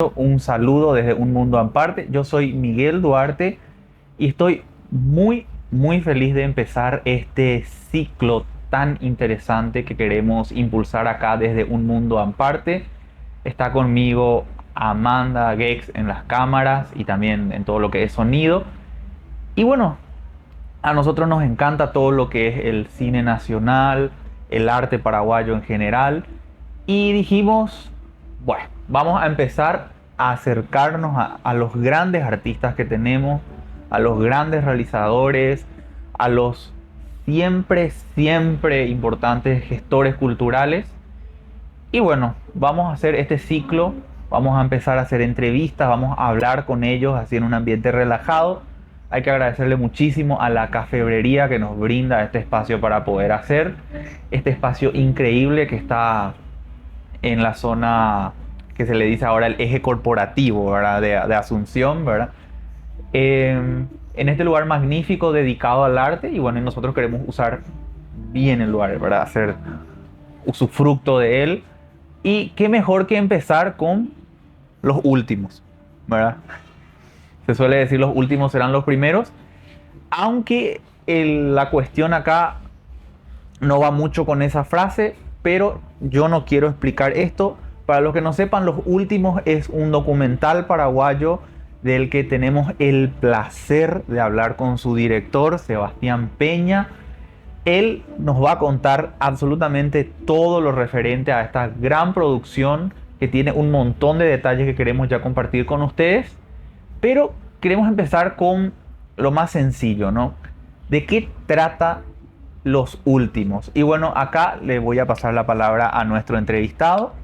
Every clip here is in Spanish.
Un saludo desde Un Mundo Aparte. Yo soy Miguel Duarte y estoy muy feliz de empezar este ciclo tan interesante que queremos impulsar acá desde Un Mundo Aparte. Está conmigo Amanda Gex en las cámaras y también en todo lo que es sonido. Y bueno, a nosotros nos encanta todo lo que es el cine nacional, el arte paraguayo en general. Y dijimos, bueno, vamos a empezar a acercarnos a los grandes artistas que tenemos, a los grandes realizadores, a los siempre importantes gestores culturales. Y bueno, vamos a hacer este ciclo, vamos a empezar a hacer entrevistas, vamos a hablar con ellos así en un ambiente relajado. Hay que agradecerle muchísimo a la cafebrería que nos brinda este espacio para poder hacer este espacio increíble que está en la zona que se le dice ahora el eje corporativo, ¿verdad? De Asunción, ¿verdad? En este lugar magnífico dedicado al arte y bueno, nosotros queremos usar bien el lugar, ¿verdad? Hacer usufructo de él. Y qué mejor que empezar con los últimos, ¿verdad? Se suele decir los últimos serán los primeros, aunque la cuestión acá no va mucho con esa frase, pero yo no quiero explicar esto. Para los que no sepan, Los Últimos es un documental paraguayo del que tenemos el placer de hablar con su director, Sebastián Peña. Él nos va a contar absolutamente todo lo referente a esta gran producción que tiene un montón de detalles que queremos ya compartir con ustedes. Pero queremos empezar con lo más sencillo, ¿no? ¿De qué trata Los Últimos? Y bueno, acá le voy a pasar la palabra a nuestro entrevistado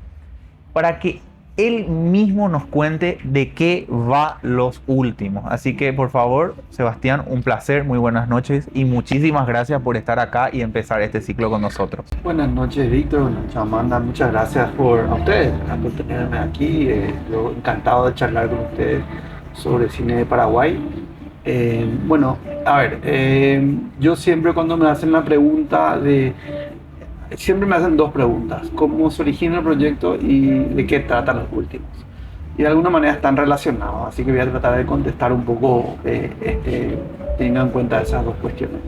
para que él mismo nos cuente de qué va Los Últimos. Así que, por favor, Sebastián, un placer, muy buenas noches y muchísimas gracias por estar acá y empezar este ciclo con nosotros. Buenas noches, Víctor. Buenas noches, Amanda. Muchas gracias a ustedes por tenerme aquí. Yo encantado de charlar con ustedes sobre cine de Paraguay. Bueno, a ver, yo siempre cuando me hacen la pregunta siempre me hacen dos preguntas: ¿cómo se origina el proyecto y de qué tratan Los Últimos? Y de alguna manera están relacionados, así que voy a tratar de contestar un poco teniendo en cuenta esas dos cuestiones.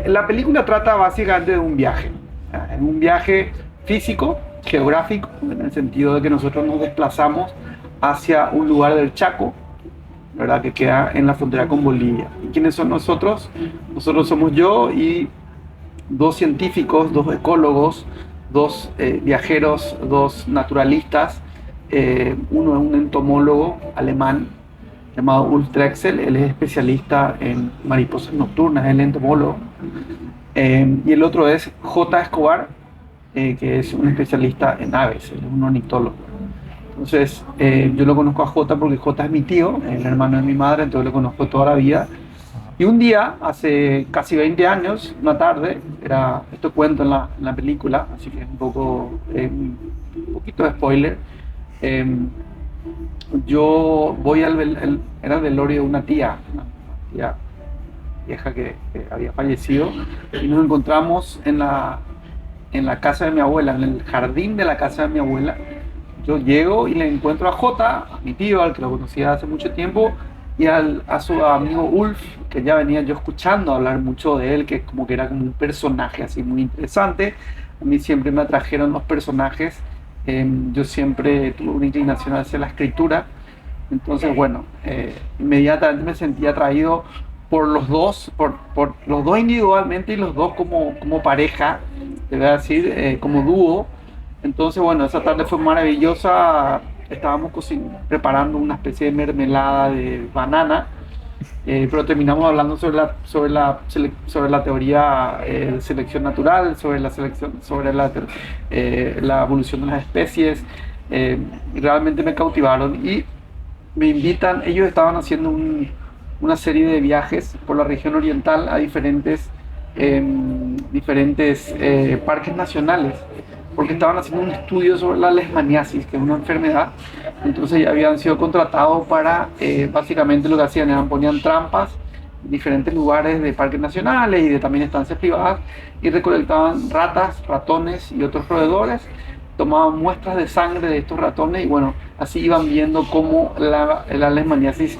La película trata básicamente de un viaje, un viaje físico, geográfico, en el sentido de que nosotros nos desplazamos hacia un lugar del Chaco, ¿verdad?, que queda en la frontera con Bolivia. ¿Y quiénes son nosotros? Nosotros somos yo y dos científicos, dos ecólogos, dos viajeros, dos naturalistas. Uno es un entomólogo alemán llamado Ulf Drexel. Él es especialista en mariposas nocturnas, es el entomólogo. Y el otro es J. Escobar, que es un especialista en aves, él es un ornitólogo. Entonces, yo lo conozco a J porque J es mi tío, el hermano de mi madre, entonces lo conozco toda la vida. Y un día, hace casi 20 años, una tarde, esto cuento en la película, así que es un poquito de spoiler. Yo voy era el velorio de una tía vieja que había fallecido, y nos encontramos en la casa de mi abuela, en el jardín de la casa de mi abuela. Yo llego y le encuentro a Jota, a mi tío, al que lo conocía hace mucho tiempo, y a su amigo Ulf, que ya venía yo escuchando hablar mucho de él, que era como un personaje así muy interesante. A mí siempre me atrajeron los personajes. Yo siempre tuve una inclinación hacia la escritura. Entonces, bueno, inmediatamente me sentí atraído por los dos, por los dos individualmente y los dos como pareja, te voy a decir, como dúo. Entonces, bueno, esa tarde fue maravillosa. Estábamos preparando una especie de mermelada de banana, pero terminamos hablando sobre la teoría de selección natural, sobre la evolución de las especies. Y realmente me cautivaron y me invitan. Ellos estaban haciendo una serie de viajes por la región oriental a diferentes parques nacionales, porque estaban haciendo un estudio sobre la leishmaniasis, que es una enfermedad. Entonces ya habían sido contratados para, básicamente lo que hacían era ponían trampas en diferentes lugares de parques nacionales y de también estancias privadas, y recolectaban ratas, ratones y otros roedores, tomaban muestras de sangre de estos ratones y bueno, así iban viendo cómo la leishmaniasis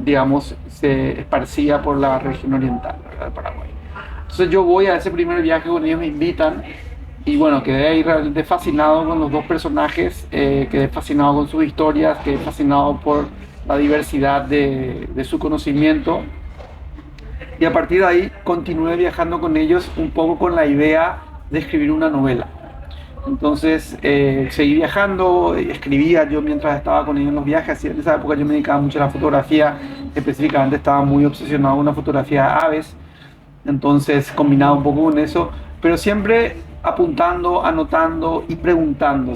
digamos, se esparcía por la región oriental, ¿verdad?, de Paraguay. Entonces yo voy a ese primer viaje con ellos, me invitan y bueno, quedé ahí realmente fascinado con los dos personajes, quedé fascinado con sus historias, quedé fascinado por la diversidad de su conocimiento. Y a partir de ahí continué viajando con ellos un poco con la idea de escribir una novela. Entonces seguí viajando, escribía yo mientras estaba con ellos en los viajes. En esa época yo me dedicaba mucho a la fotografía, específicamente estaba muy obsesionado con la fotografía de aves. Entonces combinaba un poco con eso, pero siempre apuntando, anotando y preguntando.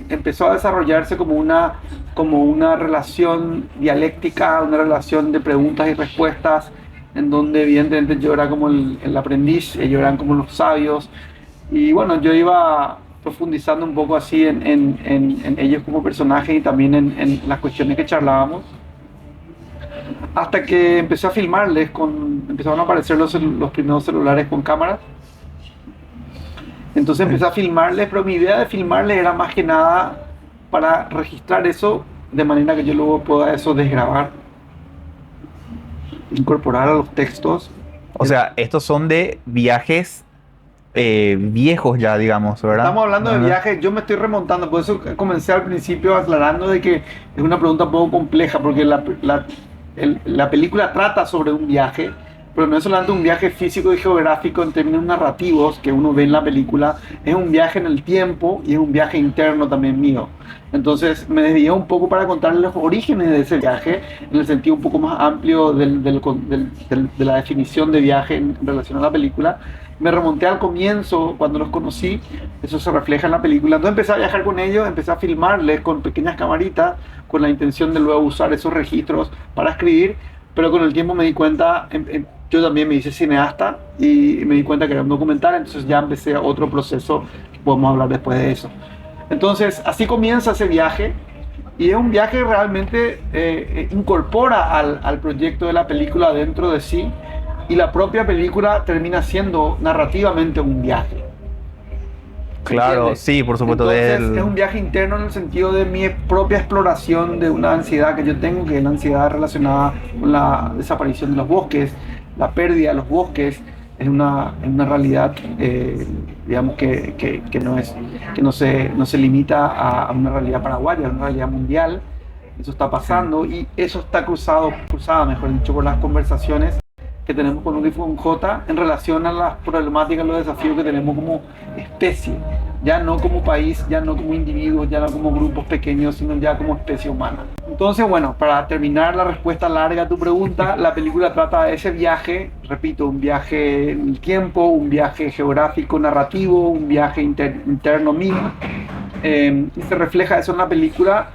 Empezó a desarrollarse como una relación dialéctica, una relación de preguntas y respuestas, en donde evidentemente yo era como el aprendiz, ellos eran como los sabios. Y bueno, yo iba profundizando un poco así en ellos como personajes y también en las cuestiones que charlábamos. Hasta que empecé a filmarles, empezaron a aparecer los primeros celulares con cámaras. Entonces empecé a filmarles, pero mi idea de filmarles era más que nada para registrar eso de manera que yo luego pueda eso desgrabar, incorporar a los textos. O sea, estos son de viajes viejos ya, digamos, ¿verdad? Estamos hablando de viajes, yo me estoy remontando, por eso comencé al principio aclarando de que es una pregunta un poco compleja, porque la película trata sobre un viaje, pero no es solamente un viaje físico y geográfico en términos narrativos que uno ve en la película, es un viaje en el tiempo y es un viaje interno también mío. Entonces me desvié un poco para contarles los orígenes de ese viaje, en el sentido un poco más amplio de la definición de viaje en relación a la película. Me remonté al comienzo, cuando los conocí, eso se refleja en la película. Entonces empecé a viajar con ellos, empecé a filmarles con pequeñas camaritas, con la intención de luego usar esos registros para escribir, pero con el tiempo me di cuenta, yo también me hice cineasta y me di cuenta que era un documental, entonces ya empecé otro proceso, que podemos hablar después de eso. Entonces así comienza ese viaje, y es un viaje que realmente incorpora al proyecto de la película dentro de sí, y la propia película termina siendo narrativamente un viaje. Claro, ¿Entiendes? sí, por supuesto. Entonces es un viaje interno en el sentido de mi propia exploración de una ansiedad que yo tengo, que es la ansiedad relacionada con la desaparición de los bosques, la pérdida de los bosques. Es una realidad, digamos, que no se limita a una realidad paraguaya, es una realidad mundial. Eso está pasando, y eso está cruzada, mejor dicho, por las conversaciones que tenemos con UNIFO con J en relación a las problemáticas, los desafíos que tenemos como especie, ya no como país, ya no como individuos, ya no como grupos pequeños, sino ya como especie humana. Entonces, bueno, para terminar la respuesta larga a tu pregunta, la película trata de ese viaje, repito, un viaje en el tiempo, un viaje geográfico narrativo, un viaje interno mío, y se refleja eso en la película,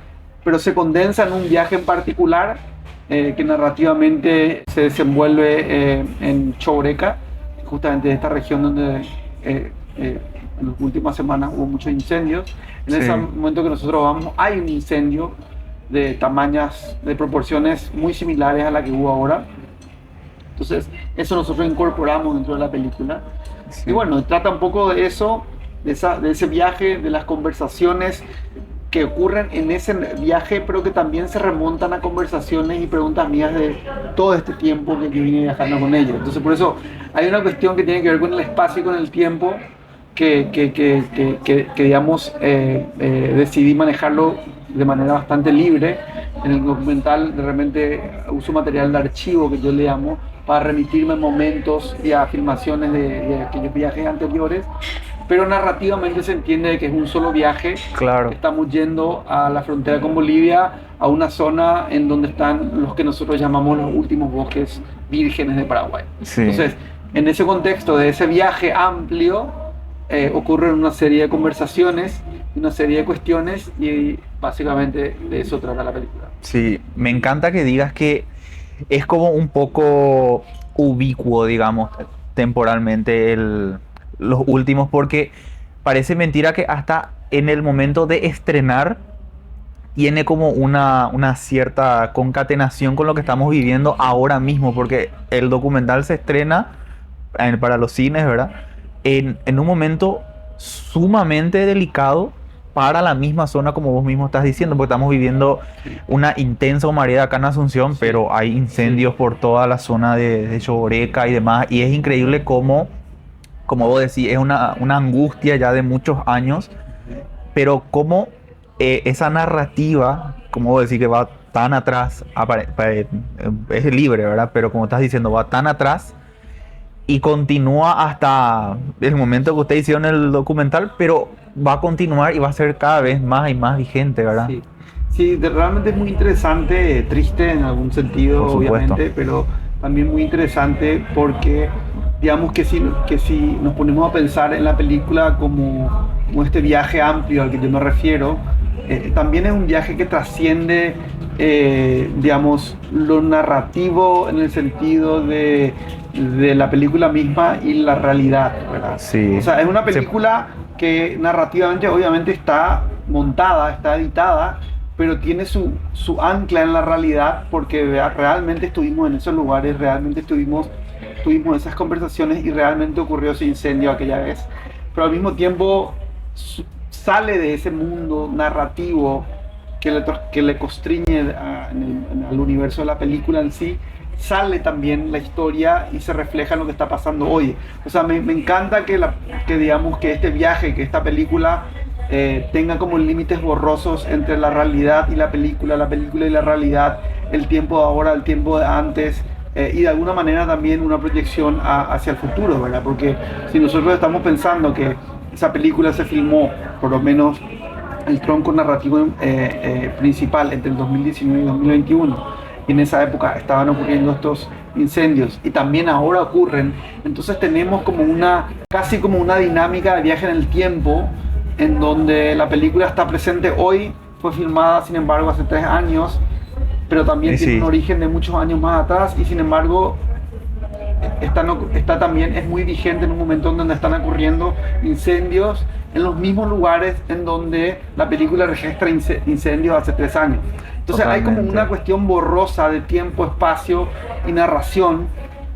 pero se condensa en un viaje en particular, que narrativamente se desenvuelve en Choureca, justamente esta región donde en las últimas semanas hubo muchos incendios. En ese momento que nosotros vamos, hay un incendio de proporciones muy similares a la que hubo ahora. Entonces eso nosotros incorporamos dentro de la película. Y bueno, trata un poco de eso, de ese viaje, de las conversaciones que ocurren en ese viaje, pero que también se remontan a conversaciones y preguntas mías de todo este tiempo que yo vine viajando con ellos. Entonces, por eso hay una cuestión que tiene que ver con el espacio y con el tiempo que digamos, decidí manejarlo de manera bastante libre. En el documental realmente uso material de archivo, que yo le llamo, para remitirme a momentos y a filmaciones de aquellos viajes anteriores. Pero narrativamente se entiende que es un solo viaje. Claro. Estamos yendo a la frontera con Bolivia, a una zona en donde están los que nosotros llamamos los últimos bosques vírgenes de Paraguay. Sí. Entonces, en ese contexto de ese viaje amplio, ocurren una serie de conversaciones, una serie de cuestiones, y básicamente de eso trata la película. Sí, me encanta que digas que es como un poco ubicuo, digamos, temporalmente los últimos, porque parece mentira que hasta en el momento de estrenar tiene como una cierta concatenación con lo que estamos viviendo ahora mismo, porque el documental se estrena para los cines, ¿verdad? En un momento sumamente delicado para la misma zona, como vos mismo estás diciendo, porque estamos viviendo Sí, una intensa humareda acá en Asunción, sí, pero hay incendios sí, por toda la zona de Choboreca y demás, y es increíble cómo, como vos decís, es una angustia ya de muchos años, ujú, pero cómo esa narrativa, como vos decís, que va tan atrás, es libre, ¿verdad? Pero como estás diciendo, va tan atrás y continúa hasta el momento que ustedes hicieron el documental, pero va a continuar y va a ser cada vez más y más vigente, ¿verdad? sí. Sí, realmente es muy interesante, triste en algún sentido, Por supuesto. obviamente, pero también muy interesante porque, digamos que si nos ponemos a pensar en la película como este viaje amplio al que yo me refiero, también es un viaje que trasciende, digamos, lo narrativo en el sentido de la película misma y la realidad, ¿verdad? O Sí. sea, es una Se- película que narrativamente obviamente está montada, está editada, pero tiene su ancla en la realidad porque realmente estuvimos en esos lugares, realmente tuvimos esas conversaciones y realmente ocurrió ese incendio aquella vez. Pero al mismo tiempo sale de ese mundo narrativo que le constriñe al universo de la película en sí, sale también la historia y se refleja en lo que está pasando hoy. O sea, me encanta que digamos que este viaje, que esta película tenga como límites borrosos entre la realidad y la película y la realidad, el tiempo de ahora, el tiempo de antes, y de alguna manera también una proyección hacia el futuro, ¿verdad? Porque si nosotros estamos pensando que esa película se filmó, por lo menos el tronco narrativo principal entre el 2019 y 2021, y en esa época estaban ocurriendo estos incendios y también ahora ocurren, entonces tenemos como casi como una dinámica de viaje en el tiempo en donde la película está presente hoy, fue filmada sin embargo hace 3 años, pero también y tiene un sí, origen de muchos años más atrás y sin embargo está también, es muy vigente en un momento en donde están ocurriendo incendios en los mismos lugares en donde la película registra incendios hace 3 años. Entonces hay como una totalmente. cuestión borrosa de tiempo, espacio y narración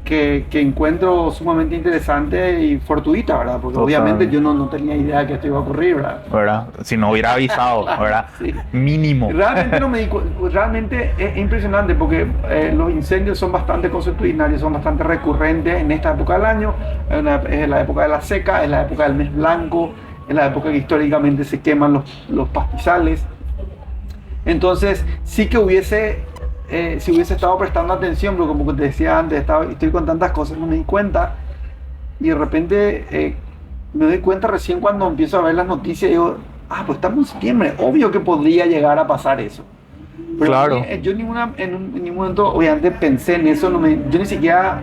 que encuentro sumamente interesante y fortuita, ¿verdad? Porque obviamente Total, yo no tenía idea que esto iba a ocurrir, ¿verdad? ¿verdad? Si no hubiera avisado, ¿verdad? Sí. Mínimo. Realmente no me realmente es impresionante porque los incendios son bastante consuetudinarios, son bastante recurrentes en esta época del año. Es la época de la seca, es la época del mes blanco, es la época que históricamente se queman los pastizales. Entonces, sí que si hubiese estado prestando atención, pero como te decía antes, estoy con tantas cosas, no me di cuenta. Y de repente me doy cuenta recién cuando empiezo a ver las noticias y digo, pues estamos en septiembre, obvio que podría llegar a pasar eso. Pero a mí, Claro. yo en ningún momento, obviamente, pensé en eso, yo ni siquiera,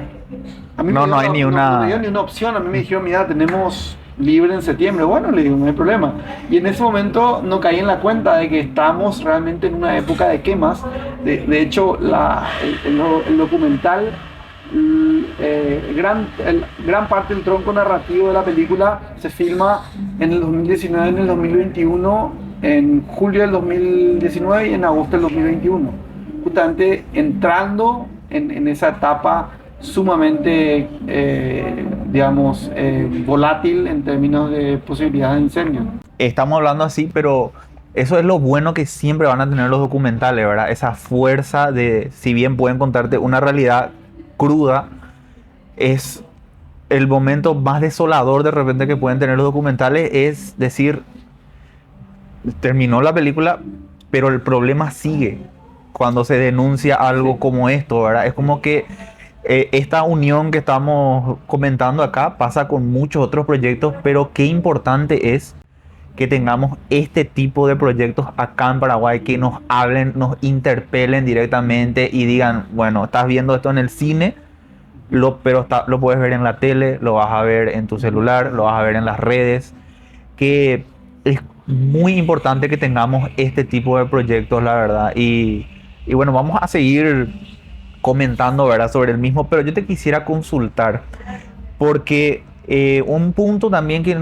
a mí me No, dio no hay ni no me dio una. ni una opción, a mí me dijeron, mira, tenemos libre en septiembre, bueno, le digo, no hay problema. Y en ese momento no caí en la cuenta de que estamos realmente en una época de quemas. De hecho, el documental, gran parte del tronco narrativo de la película se filma en el 2019, en el 2021, en julio del 2019 y en agosto del 2021, justamente entrando en esa etapa sumamente, digamos, volátil en términos de posibilidades de incendio. Estamos hablando así, pero eso es lo bueno que siempre van a tener los documentales, ¿verdad? Esa fuerza de, si bien pueden contarte una realidad cruda, es el momento más desolador de repente que pueden tener los documentales, es decir, terminó la película, pero el problema sigue cuando se denuncia algo Sí, como esto, ¿verdad? Es como que esta unión que estamos comentando acá pasa con muchos otros proyectos, pero qué importante es que tengamos este tipo de proyectos acá en Paraguay, que nos hablen, nos interpelen directamente y digan, bueno, estás viendo esto en el cine, pero lo puedes ver en la tele, lo vas a ver en tu ujú, celular, lo vas a ver en las redes, que es muy importante que tengamos este tipo de proyectos, la verdad. Y bueno, vamos a seguir comentando, ¿verdad?, sobre el mismo, pero yo te quisiera consultar, porque un punto también que,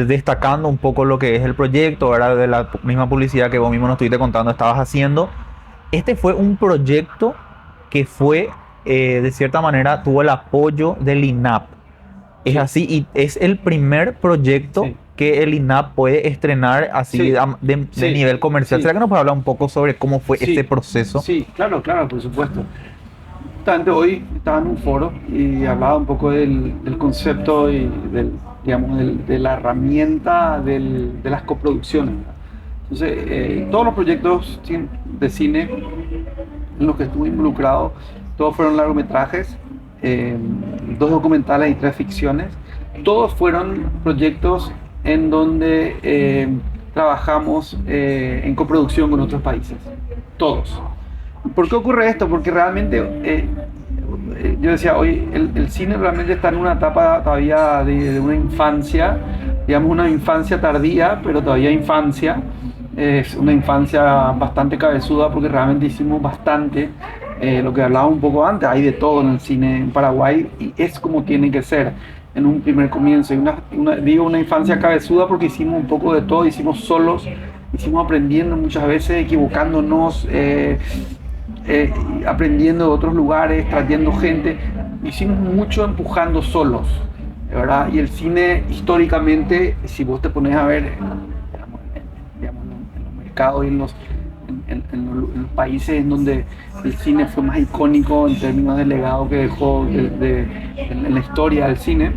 destacando un poco lo que es el proyecto, ¿verdad?, de la misma publicidad que vos mismo nos estuviste contando, estabas haciendo, este fue un proyecto que fue, de cierta manera, tuvo el apoyo del INAP. Es Sí, así y es el primer proyecto sí, que el INAP puede estrenar así sí, de sí, nivel comercial. ¿Será sí, que nos puede hablar un poco sobre cómo fue ese sí, proceso? sí, claro, claro, por supuesto. Justamente hoy estaba en un foro y hablaba un poco del concepto y digamos, de la herramienta de las coproducciones, ¿verdad? Entonces, todos los proyectos de cine en los que estuve involucrado, todos fueron largometrajes, eh, dos documentales y tres ficciones. Todos fueron proyectos en donde trabajamos en coproducción con otros países. Todos. ¿Por qué ocurre esto? Porque realmente yo decía, hoy el cine realmente está en una etapa todavía de una infancia, digamos una infancia tardía, pero todavía infancia. Es una infancia bastante cabezuda porque realmente hicimos bastante. Lo que hablaba un poco antes, hay de todo en el cine en Paraguay y es como tiene que ser en un primer comienzo. Y digo una infancia cabezuda porque hicimos un poco de todo, hicimos solos, hicimos aprendiendo muchas veces, equivocándonos, aprendiendo de otros lugares, trayendo gente. Hicimos mucho empujando solos, ¿verdad? Y el cine históricamente, si vos te pones a ver, digamos, en los mercados y en los países en donde el cine fue más icónico en términos del legado que dejó en la historia del cine,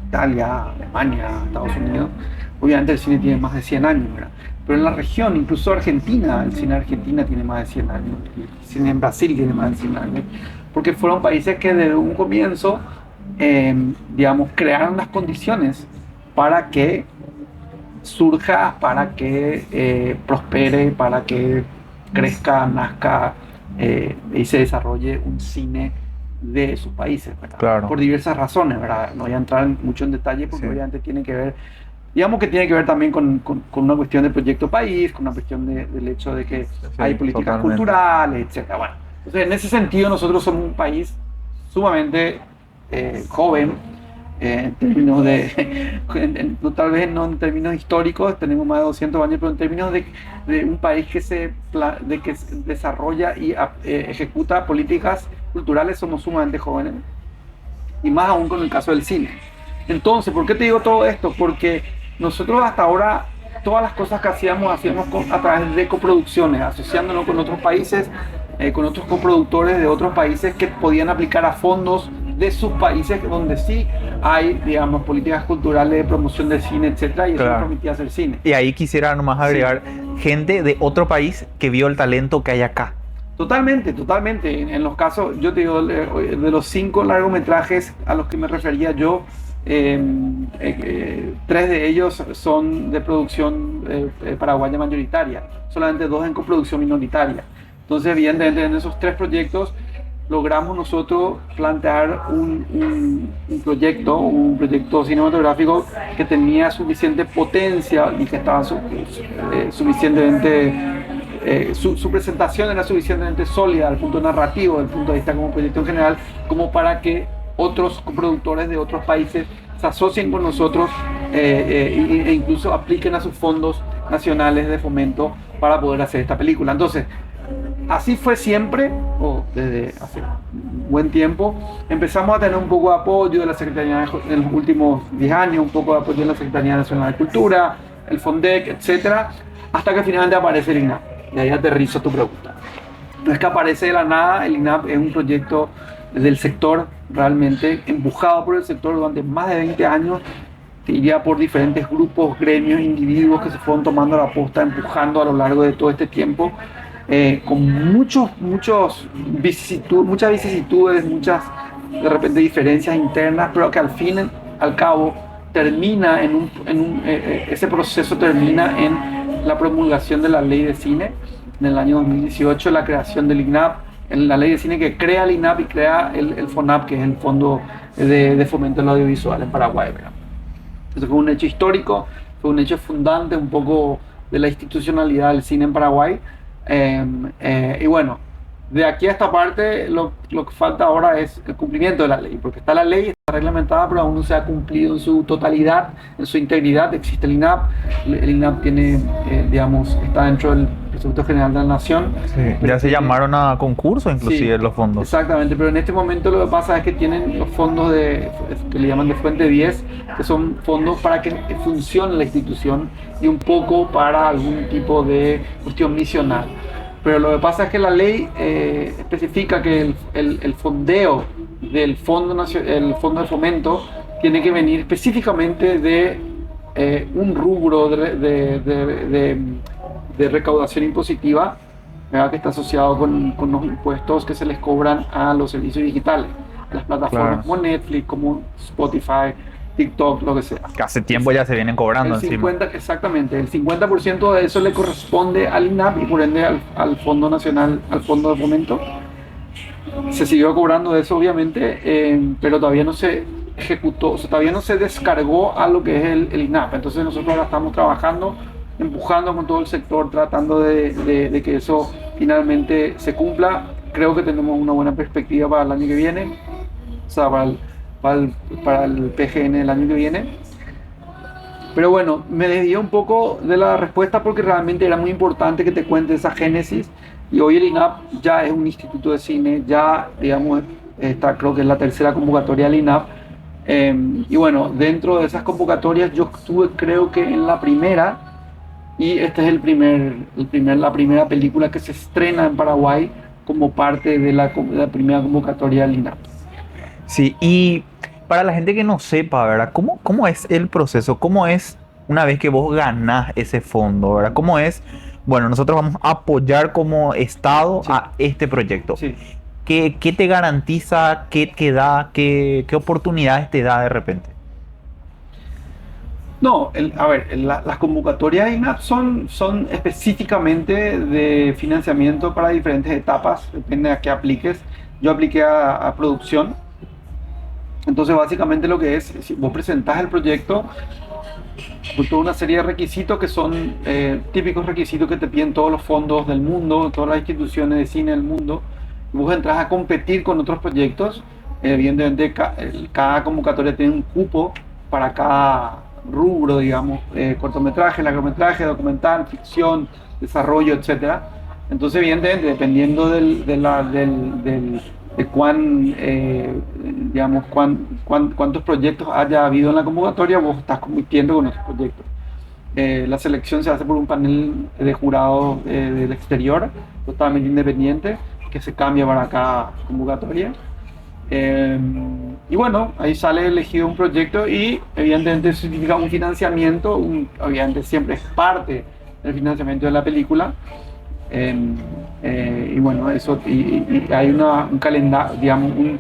Italia, Alemania, Estados Unidos, obviamente el cine tiene más de 100 años, ¿verdad? Pero en la región, incluso Argentina, el cine argentina tiene más de 100 años, el cine en Brasil tiene más de 100 años, porque fueron países que desde un comienzo, digamos, crearon las condiciones para que surja, para que prospere, para que crezca, nazca y se desarrolle un cine de sus países, ¿verdad? Claro, Por diversas razones, ¿verdad? No voy a entrar mucho en detalle porque sí, obviamente tiene que ver, digamos que tiene que ver también con una cuestión de proyecto país, con una cuestión del hecho de que hay sí, políticas totalmente. culturales, etcétera. Bueno, entonces en ese sentido nosotros somos un país sumamente joven, en términos de, no, tal vez no en términos históricos, tenemos más de 200 años, pero en términos de un país de que desarrolla y ejecuta políticas culturales, somos sumamente jóvenes, y más aún con el caso del cine. Entonces, ¿por qué te digo todo esto? Porque nosotros hasta ahora, todas las cosas que hacíamos a través de coproducciones, asociándonos con otros países, con otros coproductores de otros países que podían aplicar a fondos de sus países donde sí hay, digamos, políticas culturales de promoción del cine, etcétera, y eso nos Claro. permitía hacer cine. Y ahí quisiera nomás Sí, agregar gente de otro país que vio el talento que hay acá. totalmente, totalmente. En los casos, yo te digo, de los 5 largometrajes a los que me refería yo, 3 de ellos son de producción paraguaya mayoritaria, solamente 2 en coproducción minoritaria. Entonces, evidentemente, en esos 3 proyectos logramos nosotros plantear un proyecto cinematográfico que tenía suficiente potencia y que estaba suficientemente su presentación era suficientemente sólida desde el punto narrativo, desde el punto de vista como proyecto en general, como para que otros productores de otros países se asocien con nosotros e incluso apliquen a sus fondos nacionales de fomento para poder hacer esta película. Entonces, así fue siempre, o desde hace un buen tiempo. Empezamos a tener un poco de apoyo de la Secretaría en los últimos 10 años, un poco de apoyo de la Secretaría Nacional de Cultura, el FONDEC, etcétera, hasta que finalmente aparece el INAP. Y ahí aterrizo tu pregunta. No es que aparece de la nada, el INAP es un proyecto del sector, realmente empujado por el sector durante más de 20 años, te diría por diferentes grupos, gremios, individuos que se fueron tomando la posta, empujando a lo largo de todo este tiempo, con muchas vicisitudes, muchas de repente diferencias internas, pero que al fin, al cabo, termina ese proceso termina en la promulgación de la ley de cine en el año 2018, la creación del INAP, en la ley de cine que crea el INAP y crea el FONAP, que es el Fondo de Fomento del Audiovisual en Paraguay, ¿verdad? Eso fue un hecho histórico, fue un hecho fundante un poco de la institucionalidad del cine en Paraguay. Y bueno, de aquí a esta parte lo que falta ahora es el cumplimiento de la ley, porque está la ley, está reglamentada, pero aún no se ha cumplido en su totalidad, en su integridad. Existe el INAP tiene, digamos, está dentro del Presupuesto General de la Nación. Sí, ya se llamaron a concurso inclusive Sí, los fondos. exactamente, pero en este momento lo que pasa es que tienen los fondos que le llaman de fuente 10, que son fondos para que funcione la institución y un poco para algún tipo de cuestión misional. Pero lo que pasa es que la ley especifica que el fondeo del el fondo de fomento tiene que venir específicamente de un rubro de recaudación impositiva, ¿verdad? Que está asociado con los impuestos que se les cobran a los servicios digitales, a las plataformas Claro. como Netflix, como Spotify, TikTok, lo que sea. Que hace tiempo ya se vienen cobrando El encima. 50, exactamente, el 50% de eso le corresponde al INAP y por ende al Fondo Nacional, al Fondo de Fomento. Se siguió cobrando eso, obviamente, pero todavía no se ejecutó, o sea, todavía no se descargó a lo que es el INAP. Entonces nosotros ahora estamos trabajando, empujando con todo el sector, tratando de que eso finalmente se cumpla. Creo que tenemos una buena perspectiva para el año que viene, o sea, para el PGN del año que viene. Pero bueno, me desvié un poco de la respuesta porque realmente era muy importante que te cuente esa génesis. Y hoy el INAP ya es un instituto de cine, ya, digamos, creo que es la tercera convocatoria del INAP. Y bueno, dentro de esas convocatorias yo estuve, creo que en la primera, y esta es la primera película que se estrena en Paraguay como parte de la primera convocatoria del INAP. Sí, y para la gente que no sepa, ¿verdad? ¿Cómo es el proceso? ¿Cómo es una vez que vos ganás ese fondo, ¿verdad? ¿Cómo es? Bueno, nosotros vamos a apoyar como Estado Sí. a este proyecto. Sí. ¿Qué te garantiza? ¿Qué da? ¿Qué oportunidades te da de repente? No, a ver, las convocatorias INAP son específicamente de financiamiento para diferentes etapas, depende a qué apliques. Yo apliqué a producción, entonces básicamente lo que es, si vos presentás el proyecto, con toda una serie de requisitos que son típicos requisitos que te piden todos los fondos del mundo, todas las instituciones de cine del mundo, y vos entras a competir con otros proyectos. Evidentemente cada convocatoria tiene un cupo para cada rubro, digamos, cortometraje, largometraje, documental, ficción, desarrollo, etcétera. Entonces, evidentemente, dependiendo de cuántos proyectos haya habido en la convocatoria, vos estás compitiendo con otros proyectos. La selección se hace por un panel de jurados del exterior, totalmente independiente, que se cambia para cada convocatoria. Y bueno, ahí sale elegido un proyecto y evidentemente eso significa un financiamiento, obviamente siempre es parte del financiamiento de la película. Y bueno, eso, y hay un calendario, digamos, un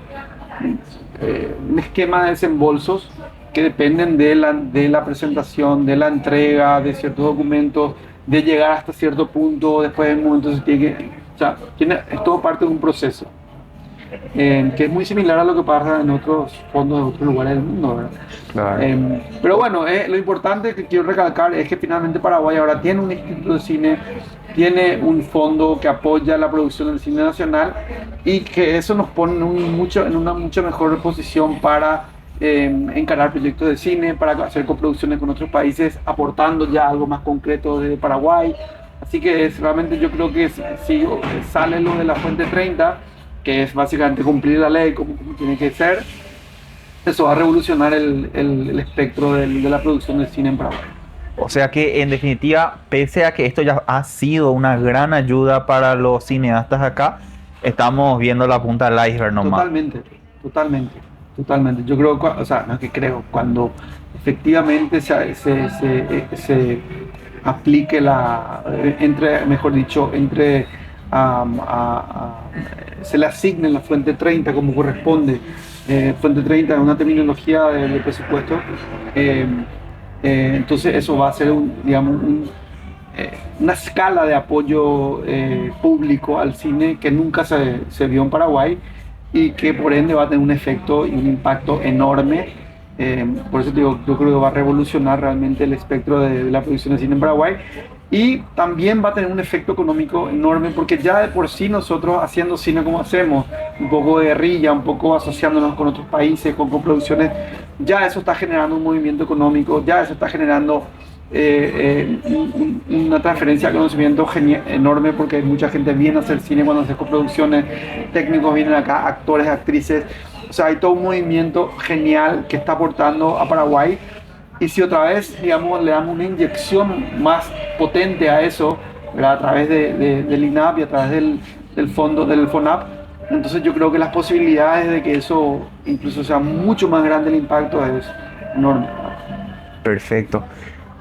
esquema de desembolsos que dependen de la presentación, de la entrega de ciertos documentos, de llegar hasta cierto punto, después del momento se tiene que, o sea, es todo parte de un proceso. Que es muy similar a lo que pasa en otros fondos de otros lugares del mundo, ¿verdad? Claro. Pero bueno, lo importante que quiero recalcar es que finalmente Paraguay ahora tiene un instituto de cine, tiene un fondo que apoya la producción del cine nacional y que eso nos pone en una mucho mejor posición para encarar proyectos de cine, para hacer coproducciones con otros países, aportando ya algo más concreto de Paraguay. Así que realmente yo creo que si sale lo de la Fuente 30, que es básicamente cumplir la ley como tiene que ser, eso va a revolucionar el espectro de la producción de cine en Paraguay. O sea que en definitiva, pese a que esto ya ha sido una gran ayuda para los cineastas acá, estamos viendo la punta del iceberg nomás. Totalmente. Yo creo, o sea, no es que creo, cuando efectivamente se aplique se le asigne la Fuente 30 como corresponde. Fuente 30 es una terminología de presupuesto. Entonces eso va a ser una escala de apoyo público al cine que nunca se vio en Paraguay y que por ende va a tener un efecto y un impacto enorme. Por eso digo, yo creo que va a revolucionar realmente el espectro de la producción de cine en Paraguay y también va a tener un efecto económico enorme porque ya de por sí nosotros haciendo cine como hacemos, un poco de guerrilla, un poco asociándonos con otros países, con coproducciones, ya eso está generando un movimiento económico, ya eso está generando una transferencia de conocimiento enorme, porque mucha gente viene a hacer cine cuando hace coproducciones, técnicos vienen acá, actores, actrices, o sea, hay todo un movimiento genial que está aportando a Paraguay. Y si otra vez, digamos, le damos una inyección más potente a eso, ¿verdad? A través del INAP y a través del fondo, del FONAP, entonces yo creo que las posibilidades de que eso incluso sea mucho más grande el impacto es enorme. Perfecto.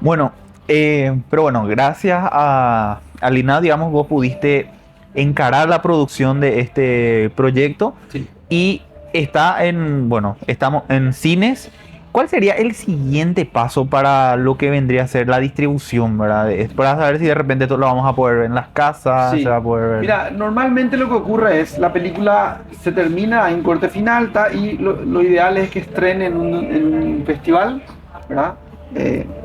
Bueno, pero bueno, gracias a Lina, digamos, vos pudiste encarar la producción de este proyecto Sí. y está en, bueno, estamos en cines. ¿Cuál sería el siguiente paso para lo que vendría a ser la distribución, verdad? Para saber si de repente esto lo vamos a poder ver en las casas, se Sí. va a poder ver. Mira, normalmente lo que ocurre es la película se termina en corte final y lo ideal es que estrene en un festival, ¿verdad?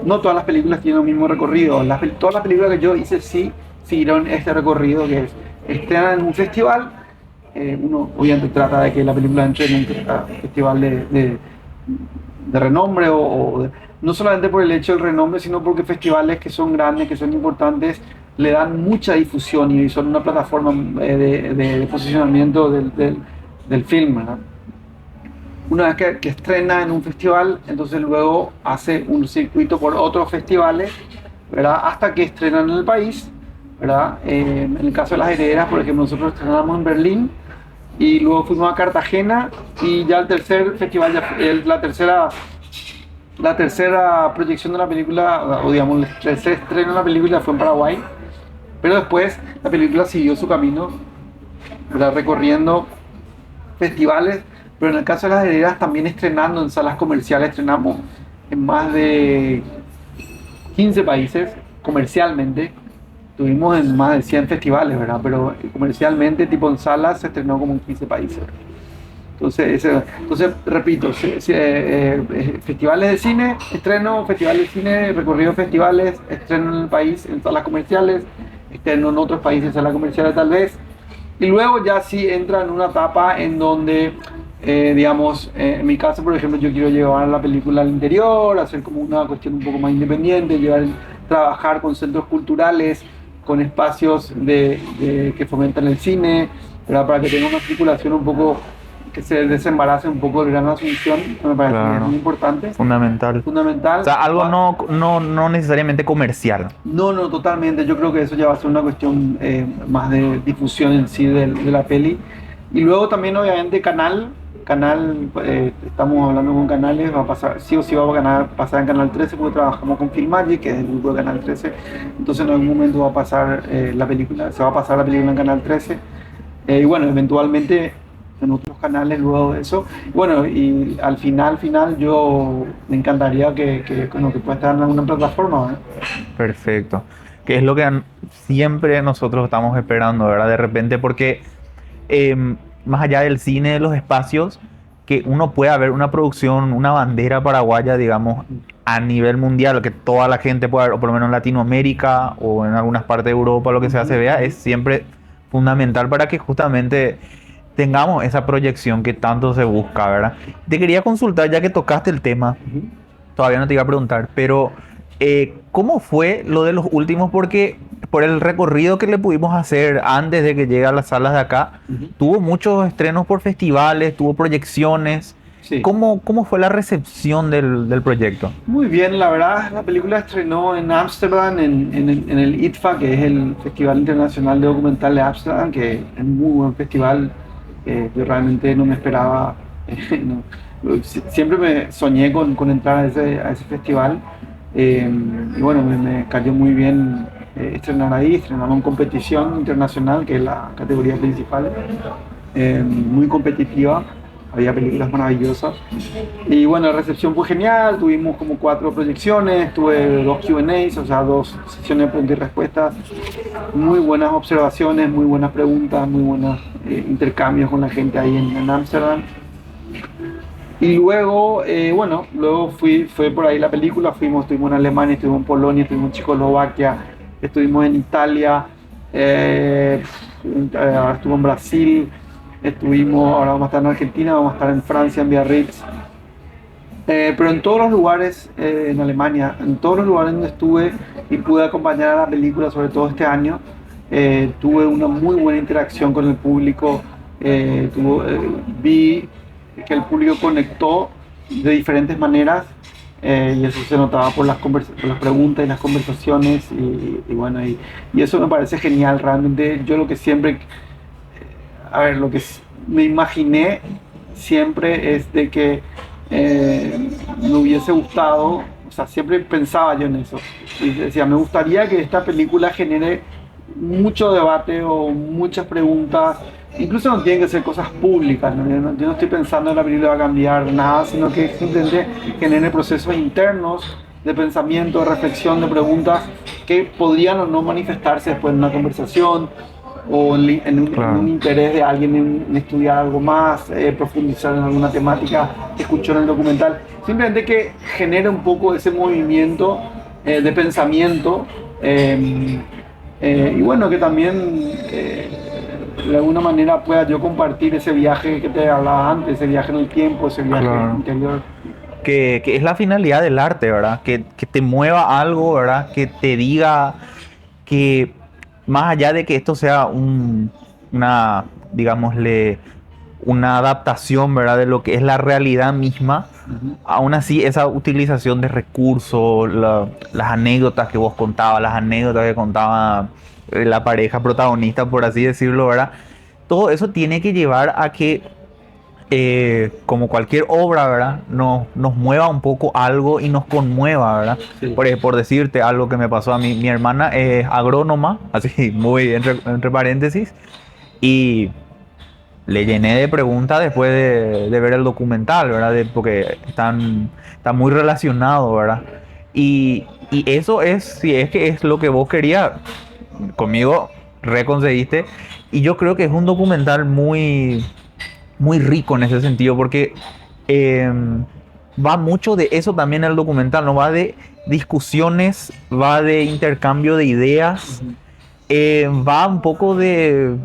No todas las películas tienen el mismo recorrido. Todas las películas que yo hice sí siguieron este recorrido, que es estrenan en un festival. Uno obviamente trata de que la película entre en un festival de renombre no solamente por el hecho del renombre, sino porque festivales que son grandes, que son importantes, le dan mucha difusión y son una plataforma de posicionamiento del film, ¿verdad? Una vez que estrena en un festival, entonces luego hace un circuito por otros festivales, ¿verdad? Hasta que estrenan en el país, ¿verdad? En el caso de Las Herederas, por ejemplo, nosotros estrenamos en Berlín y luego fuimos a Cartagena y ya el tercer festival, la tercera proyección de la película, o digamos, el tercer estreno de la película fue en Paraguay, pero después la película siguió su camino, ¿verdad? Recorriendo festivales, pero en el caso de Las Herederas también estrenando en salas comerciales, estrenamos en más de 15 países comercialmente. Tuvimos en más de 100 festivales, ¿verdad? Pero comercialmente, tipo en salas, se estrenó como en 15 países. Entonces repito, festivales de cine, estreno, festivales de cine, recorrido de festivales, estreno en el país, en salas comerciales, estreno en otros países, en salas comerciales tal vez. Y luego ya sí entra en una etapa en donde, digamos, en mi caso, por ejemplo, yo quiero llevar la película al interior, hacer como una cuestión un poco más independiente, trabajar con centros culturales, con espacios que fomentan el cine, ¿verdad? Para que tenga una circulación un poco, que se desembarace un poco del Gran Asunción, que me parece que es muy importante. Fundamental. Fundamental. O sea, algo no necesariamente comercial. No, totalmente. Yo creo que eso ya va a ser una cuestión más de difusión en sí de la peli. Y luego también, obviamente, Canal, estamos hablando con canales, va a pasar, sí o sí va a pasar en Canal 13, porque trabajamos con Filmagic, que es el grupo de Canal 13. Entonces, en algún momento va a pasar la película, se va a pasar la película en Canal 13. Y bueno, eventualmente en otros canales luego de eso. Bueno, y al final yo me encantaría que pueda estar en alguna plataforma, ¿eh? Perfecto. Que es lo que siempre nosotros estamos esperando, ¿verdad? De repente, porque más allá del cine, de los espacios, que uno pueda ver una producción, una bandera paraguaya, digamos, a nivel mundial, que toda la gente pueda ver, o por lo menos en Latinoamérica o en algunas partes de Europa, lo que sea, se vea, es siempre fundamental para que justamente tengamos esa proyección que tanto se busca, ¿verdad? Te quería consultar, ya que tocaste el tema, todavía no te iba a preguntar, pero ¿cómo fue lo de los últimos? Porque por el recorrido que le pudimos hacer antes de que llegue a las salas de acá, tuvo muchos estrenos por festivales, tuvo proyecciones. Sí. ¿Cómo fue la recepción del proyecto? Muy bien, la verdad, la película estrenó en Ámsterdam, en el ITFA, que es el Festival Internacional de Documental de Ámsterdam, que es un muy buen festival. Yo realmente no me esperaba, siempre me soñé con entrar a ese festival, y bueno, me cayó muy bien estrenar ahí. Estrenamos en competición internacional, que es la categoría principal, muy competitiva, había películas maravillosas, y bueno, la recepción fue genial. Tuvimos como 4 proyecciones, tuve 2 Q&As, o sea, 2 sesiones de preguntas y respuestas, muy buenas observaciones, muy buenas preguntas, muy buenos intercambios con la gente ahí en Ámsterdam. Y luego, luego fue por ahí la película, estuvimos en Alemania, estuvimos en Polonia, estuvimos en Checoslovaquia, estuvimos en Italia, ahora estuvo en Brasil, ahora vamos a estar en Argentina, vamos a estar en Francia, en Biarritz. Pero en todos los lugares en Alemania, en todos los lugares donde estuve y pude acompañar a la película, sobre todo este año, tuve una muy buena interacción con el público. Vi que el público conectó de diferentes maneras y eso se notaba por por las preguntas y las conversaciones y bueno, y eso me parece genial. Realmente yo lo que siempre, a ver, me imaginé siempre es de que me hubiese gustado, o sea, siempre pensaba yo en eso. Y decía, me gustaría que esta película genere mucho debate o muchas preguntas. Incluso no tienen que ser cosas públicas, ¿no? Yo no estoy pensando en la película va a cambiar nada, sino que simplemente genere procesos internos de pensamiento, de reflexión, de preguntas que podrían o no manifestarse después de una conversación o en un Claro. interés de alguien en estudiar algo más, profundizar en alguna temática que escuchó en el documental. Simplemente que genere un poco ese movimiento de pensamiento y bueno, que también de alguna manera pueda yo compartir ese viaje que te hablaba antes, ese viaje en el tiempo, ese viaje Claro. interior. Que es la finalidad del arte, ¿verdad? Que te mueva algo, ¿verdad? Que te diga que más allá de que esto sea una, digámosle, una adaptación, ¿verdad? De lo que es la realidad misma, Ujú. aún así esa utilización de recursos, las anécdotas que vos contabas, las anécdotas que contaba la pareja protagonista, por así decirlo, ¿verdad? Todo eso tiene que llevar a que como cualquier obra, ¿verdad? Nos mueva un poco algo y nos conmueva, ¿verdad? Sí. Por decirte algo que me pasó a mí, mi hermana es agrónoma, así muy entre paréntesis, y le llené de preguntas después de ver el documental, ¿verdad? Porque están muy relacionados, ¿verdad? Y eso es, si es que es lo que vos querías, conmigo reconseguiste, y yo creo que es un documental muy rico en ese sentido, porque eh, va mucho de eso también el documental, no va de discusiones, va de intercambio de ideas, Ujú. va un poco de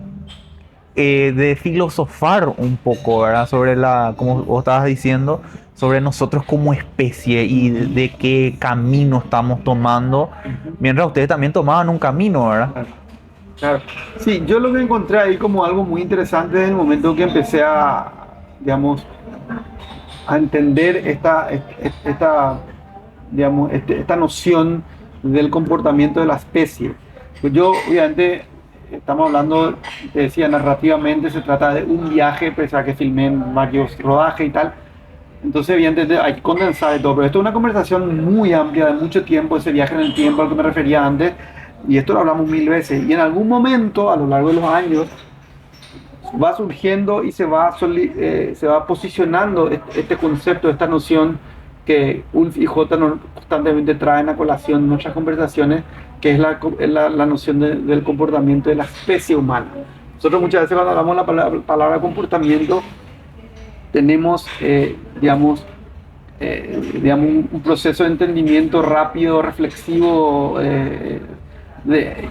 filosofar un poco, ¿verdad? Sobre como vos estabas diciendo, sobre nosotros como especie y de qué camino estamos tomando, Ujú. mientras ustedes también tomaban un camino, ¿verdad? Claro. Claro. Sí, yo lo que encontré ahí como algo muy interesante en el momento que empecé a, digamos, a entender digamos, esta noción del comportamiento de la especie. Pues yo, obviamente, estamos hablando, te decía, narrativamente se trata de un viaje, pese a que filmé en varios rodajes y tal. Entonces, evidentemente, hay que condensar de todo. Pero esto es una conversación muy amplia, de mucho tiempo, ese viaje en el tiempo al que me refería antes. Y esto lo hablamos mil veces. Y en algún momento, a lo largo de los años, va surgiendo y se va posicionando este concepto, esta noción que Ulf y J constantemente traen a colación en nuestras conversaciones, que es la noción del comportamiento de la especie humana. Nosotros muchas veces cuando hablamos la palabra comportamiento, tenemos, digamos un proceso de entendimiento rápido, reflexivo,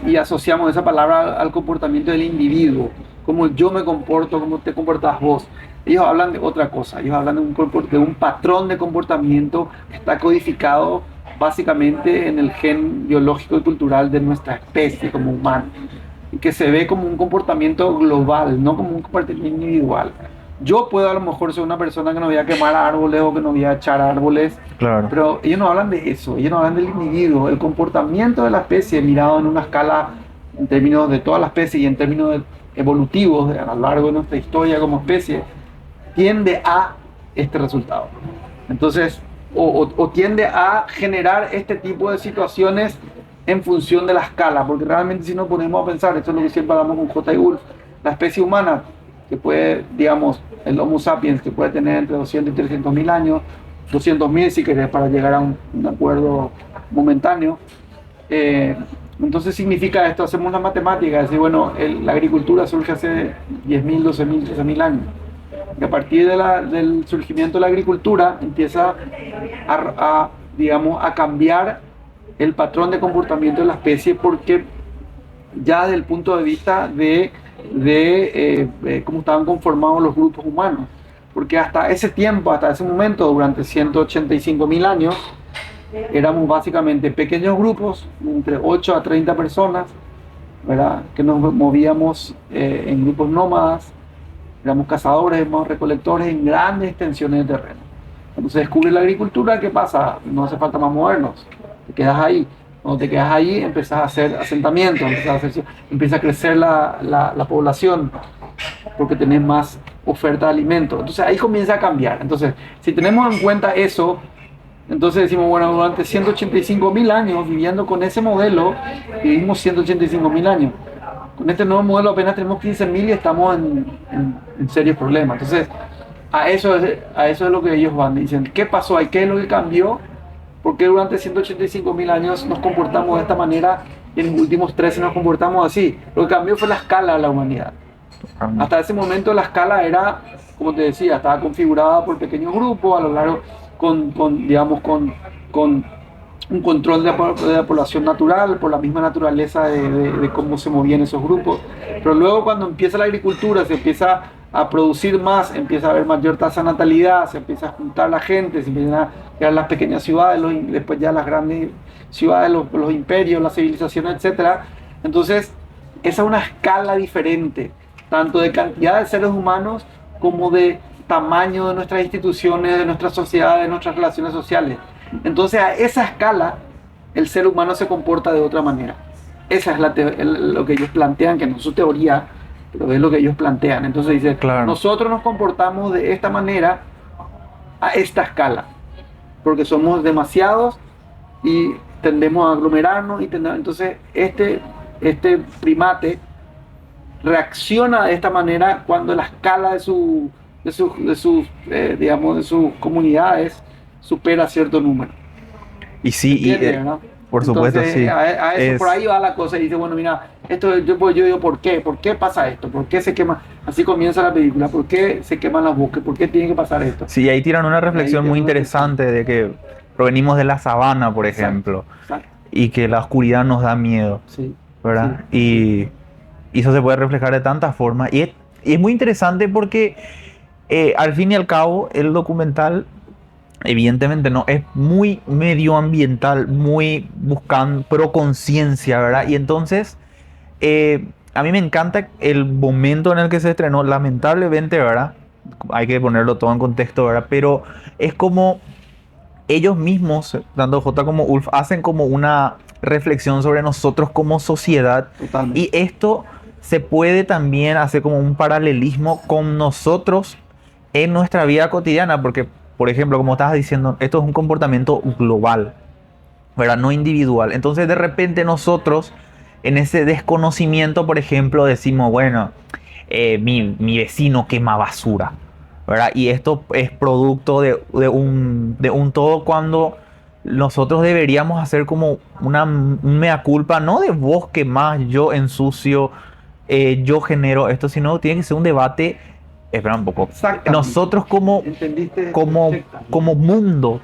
y asociamos esa palabra al comportamiento del individuo, cómo yo me comporto, cómo te comportas vos. Ellos hablan de otra cosa, ellos hablan de un patrón de comportamiento que está codificado básicamente en el gen biológico y cultural de nuestra especie como humano, y que se ve como un comportamiento global, no como un comportamiento individual. Yo puedo a lo mejor ser una persona que no voy a quemar árboles o que no voy a echar árboles, Claro. pero ellos no hablan de eso, ellos no hablan del individuo, el comportamiento de la especie mirado en una escala en términos de toda la especie y en términos evolutivos a lo largo de nuestra historia como especie, tiende a este resultado. Entonces, o tiende a generar este tipo de situaciones en función de la escala, porque realmente si nos ponemos a pensar, esto es lo que siempre hablamos con J. Wolf, la especie humana, que puede, digamos, el Homo sapiens, que puede tener entre 200 y 300 mil años, 200 mil si querés, para llegar a un acuerdo momentáneo. Entonces significa esto, hacemos la matemática, decir, bueno, la agricultura surge hace 10.000, 12.000, 13.000 años. Y a partir del surgimiento de la agricultura empieza digamos, a cambiar el patrón de comportamiento de la especie porque ya desde el punto de vista de cómo estaban conformados los grupos humanos. porque hasta ese tiempo, hasta ese momento, durante 185.000 años, éramos básicamente pequeños grupos, entre 8 a 30 personas, ¿verdad? Que nos movíamos en grupos nómadas, éramos cazadores, éramos recolectores en grandes extensiones de terreno. Cuando se descubre la agricultura, ¿qué pasa? No hace falta más movernos, te quedas ahí. Cuando te quedas ahí, empiezas a hacer asentamientos, empieza a crecer la población, porque tenés más oferta de alimentos. Entonces ahí comienza a cambiar. Entonces, si tenemos en cuenta eso, entonces decimos, bueno, durante 185.000 años viviendo con ese modelo, vivimos 185.000 años. Con este nuevo modelo apenas tenemos 15.000 y estamos en serios problemas. Entonces, a eso es lo que ellos van. Dicen, ¿qué pasó ahí? ¿Qué es lo que cambió? ¿Por qué durante 185.000 años nos comportamos de esta manera y en los últimos 13 nos comportamos así? Lo que cambió fue la escala de la humanidad. Hasta ese momento la escala era, como te decía, estaba configurada por pequeños grupos a lo largo con un control de la población natural, por la misma naturaleza de cómo se movían esos grupos. Pero luego cuando empieza la agricultura, se empieza a producir más, empieza a haber mayor tasa de natalidad, se empieza a juntar la gente, se empiezan a crear las pequeñas ciudades, después ya las grandes ciudades, los imperios, las civilizaciones, etc. Entonces, esa es una escala diferente, tanto de cantidad de seres humanos como de tamaño de nuestras instituciones, de nuestras sociedades, de nuestras relaciones sociales. Entonces, a esa escala, el ser humano se comporta de otra manera. Esa es lo que ellos plantean, que no es su teoría, pero es lo que ellos plantean. Entonces dice, claro, nosotros nos comportamos de esta manera a esta escala, porque somos demasiados y tendemos a aglomerarnos. Entonces, este primate reacciona de esta manera cuando la escala de sus comunidades supera cierto número. Y sí, por supuesto, entonces, sí. A eso, por ahí va la cosa y dice, bueno, mira, esto yo digo, ¿por qué? ¿Por qué pasa esto? ¿Por qué se quema? Así comienza la película. ¿Por qué se queman las bosques? ¿Por qué tiene que pasar esto? Sí, ahí tiran una reflexión muy interesante de que provenimos de la sabana, por ejemplo, exacto. Y que la oscuridad nos da miedo, sí, ¿verdad? Sí. Y eso se puede reflejar de tantas formas. Y es muy interesante porque al fin y al cabo el documental evidentemente no es muy medioambiental, muy buscando pro conciencia, ¿verdad? Y entonces a mí me encanta el momento en el que se estrenó, lamentablemente, ¿verdad? Hay que ponerlo todo en contexto, ¿verdad? Pero es como ellos mismos, tanto J como Ulf, hacen como una reflexión sobre nosotros como sociedad. Totalmente. Y esto se puede también hacer como un paralelismo con nosotros en nuestra vida cotidiana, porque, por ejemplo, como estabas diciendo, esto es un comportamiento global, ¿verdad? No individual. Entonces, de repente nosotros, en ese desconocimiento, por ejemplo, decimos, bueno, mi vecino quema basura, ¿verdad? Y esto es producto de un todo, cuando nosotros deberíamos hacer como un mea culpa, no de vos quemás, yo ensucio, yo genero esto, sino tiene que ser un debate. Espera un poco. Nosotros como mundo,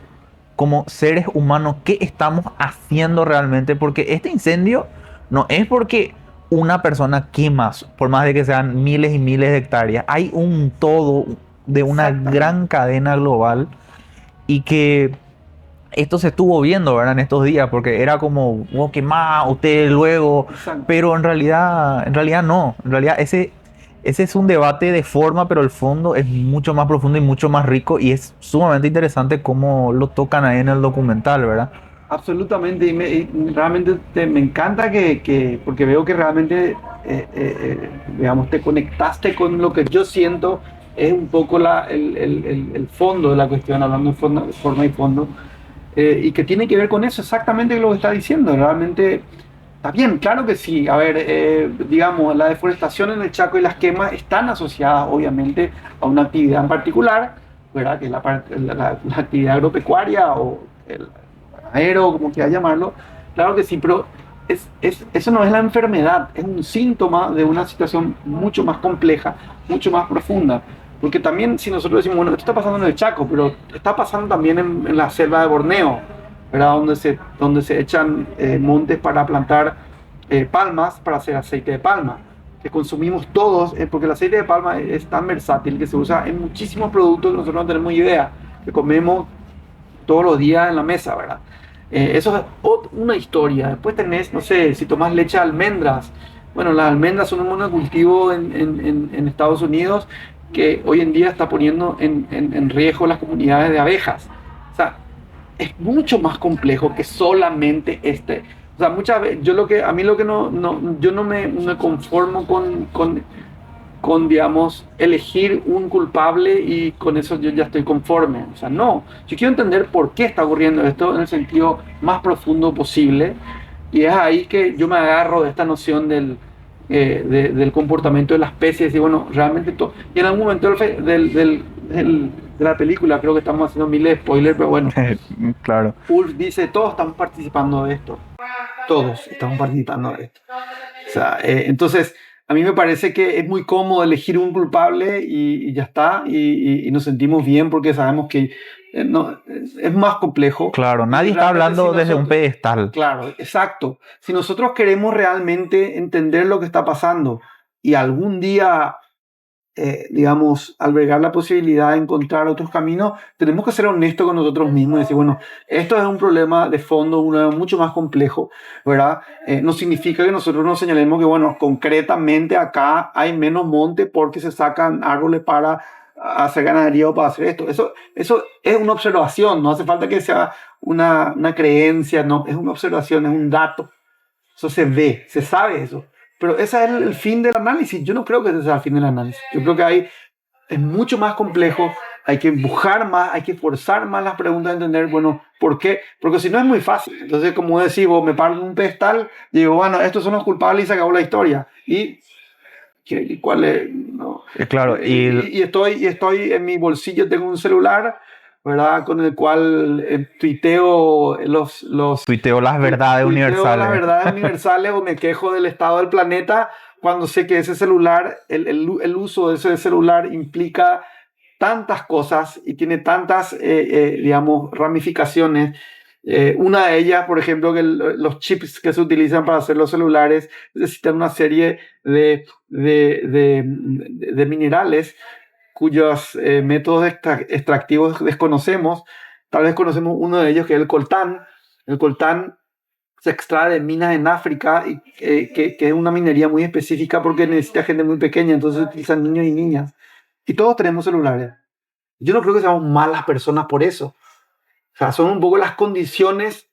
como seres humanos, ¿qué estamos haciendo realmente? Porque este incendio no es porque una persona quema, por más de que sean miles y miles de hectáreas. Hay un todo de una gran cadena global, y que esto se estuvo viendo, ¿verdad? En estos días, porque era como, wow, quemá, usted luego. Exacto. Pero en realidad no. En realidad ese es un debate de forma, pero el fondo es mucho más profundo y mucho más rico, y es sumamente interesante cómo lo tocan ahí en el documental, ¿verdad? Absolutamente, y realmente me encanta porque veo que realmente, digamos, te conectaste con lo que yo siento, es un poco el fondo de la cuestión, hablando de forma y fondo, y que tiene que ver con eso, exactamente lo que está diciendo. Realmente está bien, claro que sí. A ver, digamos, la deforestación en el Chaco y las quemas están asociadas obviamente a una actividad en particular, ¿verdad? Que es la actividad agropecuaria o el ganadero, como quiera llamarlo. Claro que sí, pero eso no es la enfermedad, es un síntoma de una situación mucho más compleja, mucho más profunda. Porque también, si nosotros decimos, bueno, esto está pasando en el Chaco, pero está pasando también en la selva de Borneo, ¿verdad? Donde se echan montes para plantar palmas, para hacer aceite de palma. que consumimos todos, porque el aceite de palma es tan versátil que se usa en muchísimos productos que nosotros no tenemos idea, que comemos todos los días en la mesa, ¿verdad? Eso es una historia. Después tenés, no sé, si tomás leche de almendras. Bueno, las almendras son un monocultivo en Estados Unidos que hoy en día está poniendo en riesgo las comunidades de abejas. O sea, es mucho más complejo que solamente este. O sea, muchas veces, a mí lo que yo no me conformo con, digamos, elegir un culpable y con eso yo ya estoy conforme. O sea, no. Yo quiero entender por qué está ocurriendo esto en el sentido más profundo posible. Y es ahí que yo me agarro de esta noción del comportamiento de la especie. Y bueno, realmente todo. Y en algún momento de la película, creo que estamos haciendo miles de spoilers, pero bueno. Claro. Ulf dice, todos estamos participando de esto. Todos estamos participando de esto. O sea, entonces, a mí me parece que es muy cómodo elegir un culpable y ya está, y nos sentimos bien porque sabemos que no, es más complejo. Claro, nadie está hablando desde un pedestal. Claro, exacto. Si nosotros queremos realmente entender lo que está pasando y algún día, digamos, albergar la posibilidad de encontrar otros caminos, tenemos que ser honestos con nosotros mismos y decir, bueno, esto es un problema de fondo, un problema mucho más complejo, ¿verdad? No significa que nosotros nos señalemos que, bueno, concretamente acá hay menos monte porque se sacan árboles para hacer ganadería o para hacer esto. Eso es una observación, no hace falta que sea una creencia, no, es una observación, es un dato. Eso se ve, se sabe eso. Pero ese es el fin del análisis. Yo no creo que ese sea el fin del análisis. Yo creo que es mucho más complejo. Hay que empujar más, hay que forzar más las preguntas de entender, bueno, ¿por qué? Porque si no es muy fácil. Entonces, como decís, vos me paro en un pedestal y digo, bueno, estos son los culpables y se acabó la historia. ¿Y cuál es? No. Claro, y estoy en mi bolsillo, tengo un celular, ¿verdad? Con el cual tuiteo tuiteo las verdades universales. Las verdades universales o me quejo del estado del planeta cuando sé que ese celular, el uso de ese celular implica tantas cosas y tiene tantas, digamos, ramificaciones. Una de ellas, por ejemplo, que los chips que se utilizan para hacer los celulares necesitan una serie de minerales cuyos métodos extractivos desconocemos. Tal vez conocemos uno de ellos, que es el coltán. El coltán se extrae de minas en África, y, que es una minería muy específica porque necesita gente muy pequeña, entonces utilizan niños y niñas. Y todos tenemos celulares. Yo no creo que seamos malas personas por eso. O sea, son un poco las condiciones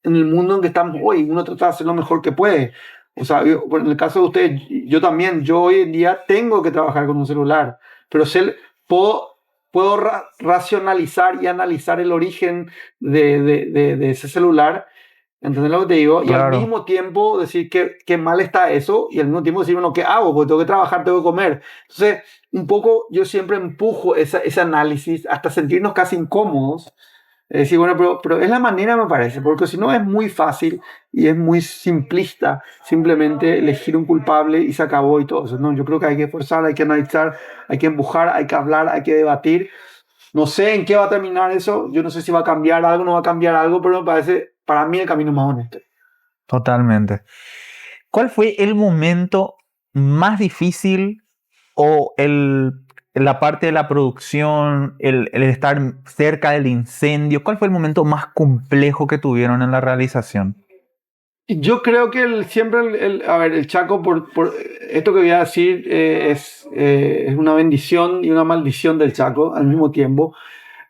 en el mundo en que estamos hoy. Uno trata de hacer lo mejor que puede. O sea, en el caso de ustedes, yo hoy en día tengo que trabajar con un celular, pero puedo racionalizar y analizar el origen de ese celular, ¿entendés lo que te digo? Claro. Y al mismo tiempo decir que mal está eso, y al mismo tiempo decir, bueno, ¿qué hago? Porque tengo que trabajar, tengo que comer. Entonces, un poco yo siempre empujo ese análisis hasta sentirnos casi incómodos. Es decir, bueno, pero es la manera, me parece, porque si no es muy fácil y es muy simplista simplemente elegir un culpable y se acabó y todo eso. No, yo creo que hay que esforzar, hay que analizar, hay que empujar, hay que hablar, hay que debatir. No sé en qué va a terminar eso, yo no sé si va a cambiar algo, no va a cambiar algo, pero me parece, para mí, el camino más honesto. Totalmente. ¿Cuál fue el momento más difícil o la parte de la producción, el estar cerca del incendio? ¿Cuál fue el momento más complejo que tuvieron en la realización? Yo creo que el Chaco, por esto que voy a decir, es una bendición y una maldición del Chaco al mismo tiempo.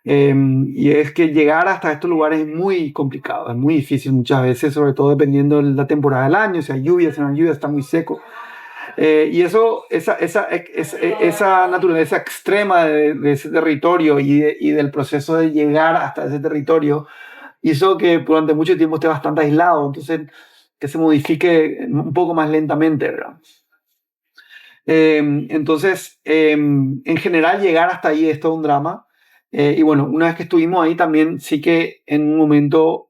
Y es que llegar hasta estos lugares es muy complicado, es muy difícil muchas veces, sobre todo dependiendo de la temporada del año, si hay lluvia, si no hay lluvia, está muy seco. Y esa naturaleza extrema de ese territorio y del proceso de llegar hasta ese territorio hizo que durante mucho tiempo esté bastante aislado, entonces que se modifique un poco más lentamente, ¿verdad? Entonces, en general, llegar hasta ahí es todo un drama. Y bueno, una vez que estuvimos ahí también sí que en un momento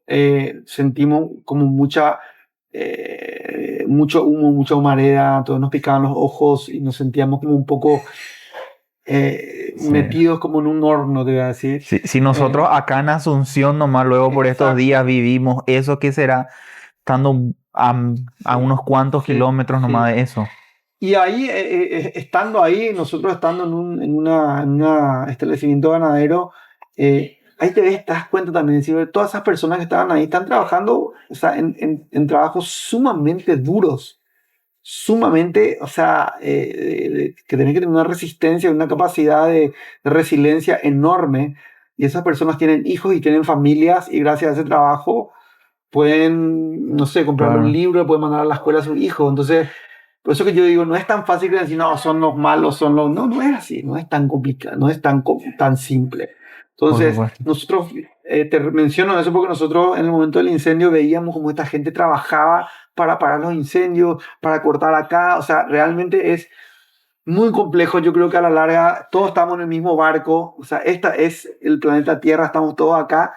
sentimos como mucho humo, mucha humareda, todos nos picaban los ojos y nos sentíamos como un poco metidos como en un horno, te voy a decir. Si nosotros acá en Asunción nomás luego por estos días vivimos eso, ¿qué será? Estando a unos cuantos kilómetros nomás de eso. Y ahí, estando ahí, nosotros estando en un establecimiento ganadero, ahí te das cuenta también, decir, todas esas personas que estaban ahí están trabajando, o sea, en trabajos sumamente duros, sumamente, o sea, que tienen que tener una resistencia, una capacidad de resiliencia enorme. Y esas personas tienen hijos y tienen familias y gracias a ese trabajo pueden, no sé, comprarle un Claro, libro, pueden mandar a la escuela a su hijo. Entonces, por eso que yo digo, no es tan fácil que decir, no, son los malos, son los... No, no es así, no es tan complicado, no es tan simple. por Entonces, supuesto. nosotros, te menciono eso porque nosotros en el momento del incendio veíamos como esta gente trabajaba para parar los incendios, para cortar acá, o sea, realmente es muy complejo. Yo creo que a la larga todos estamos en el mismo barco, o sea, esta es el planeta Tierra, estamos todos acá,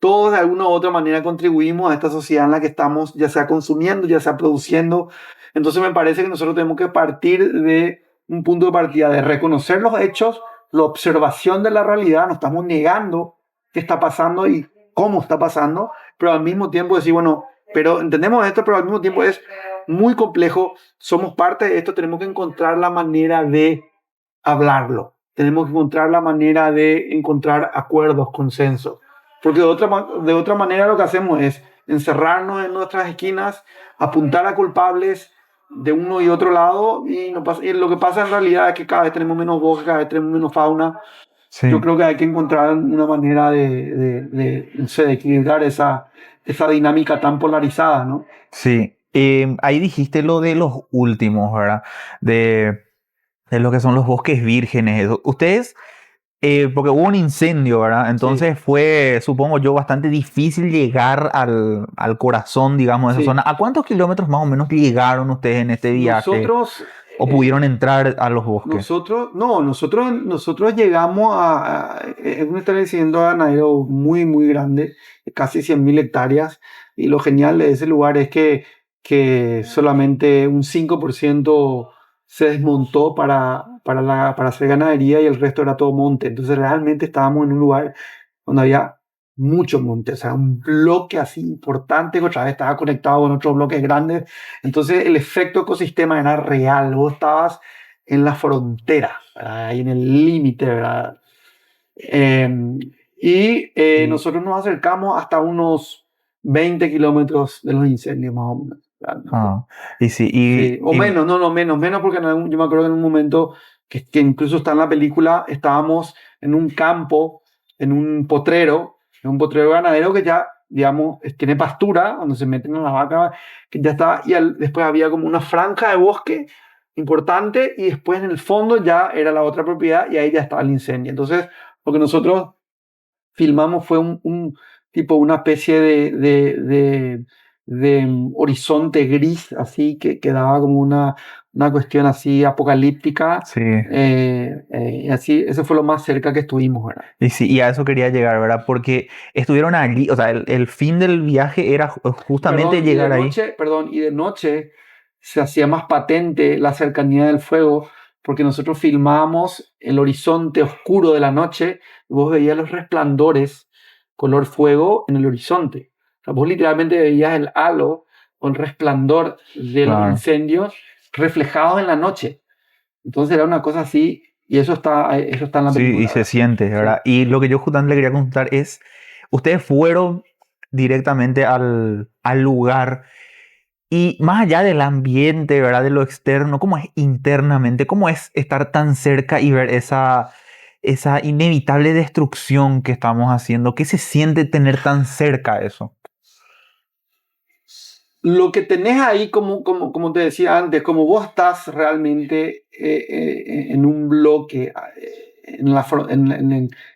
todos de alguna u otra manera contribuimos a esta sociedad en la que estamos, ya sea consumiendo, ya sea produciendo. Entonces me parece que nosotros tenemos que partir de un punto de partida de reconocer los hechos, la observación de la realidad, no estamos negando qué está pasando y cómo está pasando, pero al mismo tiempo decir, bueno, pero entendemos esto, pero al mismo tiempo es muy complejo, somos parte de esto, tenemos que encontrar la manera de hablarlo, tenemos que encontrar la manera de encontrar acuerdos, consensos. Porque de otra manera lo que hacemos es encerrarnos en nuestras esquinas, apuntar a culpables de uno y otro lado y, no pasa, y lo que pasa en realidad es que cada vez tenemos menos bosque, cada vez tenemos menos fauna. Yo Sí, creo que hay que encontrar una manera no sé, de equilibrar esa dinámica tan polarizada, ¿no? sí. Ahí dijiste lo de los últimos, ¿verdad? De, de lo que son los bosques vírgenes. Eso. Ustedes, porque hubo un incendio, ¿verdad? Sí, Entonces fue, supongo yo, bastante difícil llegar al corazón, digamos, de esa sí. zona. ¿A cuántos kilómetros más o menos llegaron ustedes en este viaje? Nosotros, ¿O pudieron entrar a los bosques? nosotros llegamos es un establecimiento ganadero muy, muy grande, de casi 100.000 hectáreas, y lo genial de ese lugar es que solamente un 5% se desmontó para hacer ganadería y el resto era todo monte. Entonces realmente estábamos en un lugar donde había mucho monte, o sea, un bloque así importante que otra vez estaba conectado con otros bloques grandes. Entonces el efecto ecosistema era real, vos estabas en la frontera, ¿verdad? Ahí en el límite, ¿verdad? Eh, Y, nosotros nos acercamos hasta unos 20 kilómetros de los incendios, más o menos, realmente. ah, y sí, Sí, o menos, no, no, menos, porque yo me acuerdo que en un momento que incluso está en la película, estábamos en un campo, en un potrero ganadero que ya, digamos, tiene pastura, donde se meten las vacas, que ya estaba, y después había como una franja de bosque importante, y después en el fondo ya era la otra propiedad, y ahí ya estaba el incendio. Entonces, lo que nosotros filmamos fue un tipo, una especie de horizonte gris, así que daba como una cuestión así apocalíptica. sí, Y así, eso fue lo más cerca que estuvimos, ¿verdad? y sí, y a eso quería llegar, ¿verdad? Porque estuvieron allí, o sea, el fin del viaje era justamente llegar ahí. Y de noche se hacía más patente la cercanía del fuego, porque nosotros filmábamos el horizonte oscuro de la noche, y vos veías los resplandores color fuego en el horizonte. O sea, vos literalmente veías el halo o el resplandor de los Claro. incendios reflejados en la noche. Entonces era una cosa así, y eso está en la Sí, y película, se ¿verdad? siente, Sí. ¿verdad? Y lo que yo justamente le quería contar es, ustedes fueron directamente al lugar y más allá del ambiente, ¿verdad? De lo externo, ¿cómo es internamente? ¿Cómo es estar tan cerca y ver esa inevitable destrucción que estamos haciendo? ¿Qué se siente tener tan cerca eso? Lo que tenés ahí, como te decía antes, como vos estás realmente en un bloque,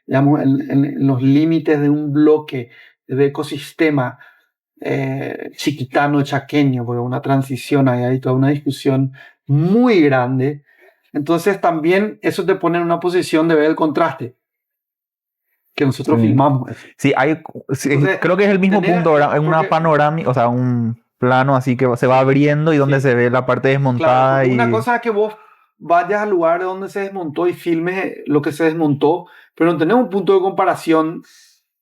digamos, en los límites de un bloque de ecosistema chiquitano, chaqueño, porque una transición, hay toda una discusión muy grande. Entonces también eso te pone en una posición de ver el contraste que nosotros Sí. filmamos. Eso. Sí, sí, Entonces, creo que es el mismo tener, punto, ¿verdad? En una porque panorámica, o sea, un plano así que se va sí, abriendo y donde sí. se ve la parte Claro, desmontada porque una y... cosa es que vos vayas al lugar donde se desmontó y filmes lo que se desmontó, pero no tenés un punto de comparación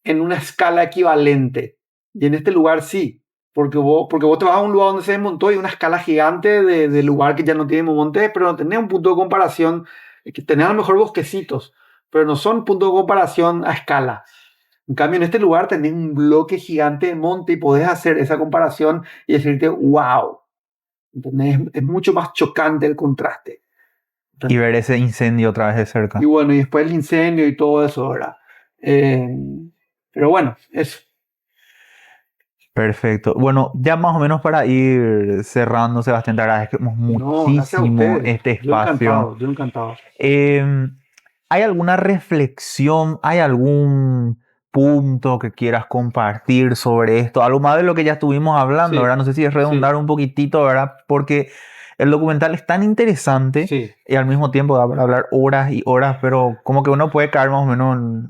en una escala equivalente. Y en este lugar sí. porque vos te vas a un lugar donde se desmontó y una escala gigante de lugar que ya no tiene montes, pero no tenés un punto de comparación, que tenés a lo mejor bosquecitos, pero no son puntos de comparación a escala. En cambio, en este lugar tenés un bloque gigante de monte y podés hacer esa comparación y decirte, wow. ¿Entendés? Es mucho más chocante el contraste. Y ver ese incendio otra vez de Y cerca. bueno, y después el incendio y todo eso, ¿verdad? Pero bueno, eso. Perfecto. Bueno, ya más o menos para ir cerrando, Sebastián, te agradecemos No, gracias a muchísimo ustedes. este Yo espacio. encantado, yo encantado. ¿Hay alguna reflexión, hay algún punto que quieras compartir sobre esto? Algo más de lo que ya estuvimos hablando, Sí, ¿verdad? No sé si es sí, redundar un poquitito, ¿verdad? Porque el documental es tan interesante sí. y al mismo tiempo da para hablar horas y horas, pero como que uno puede caer más o menos,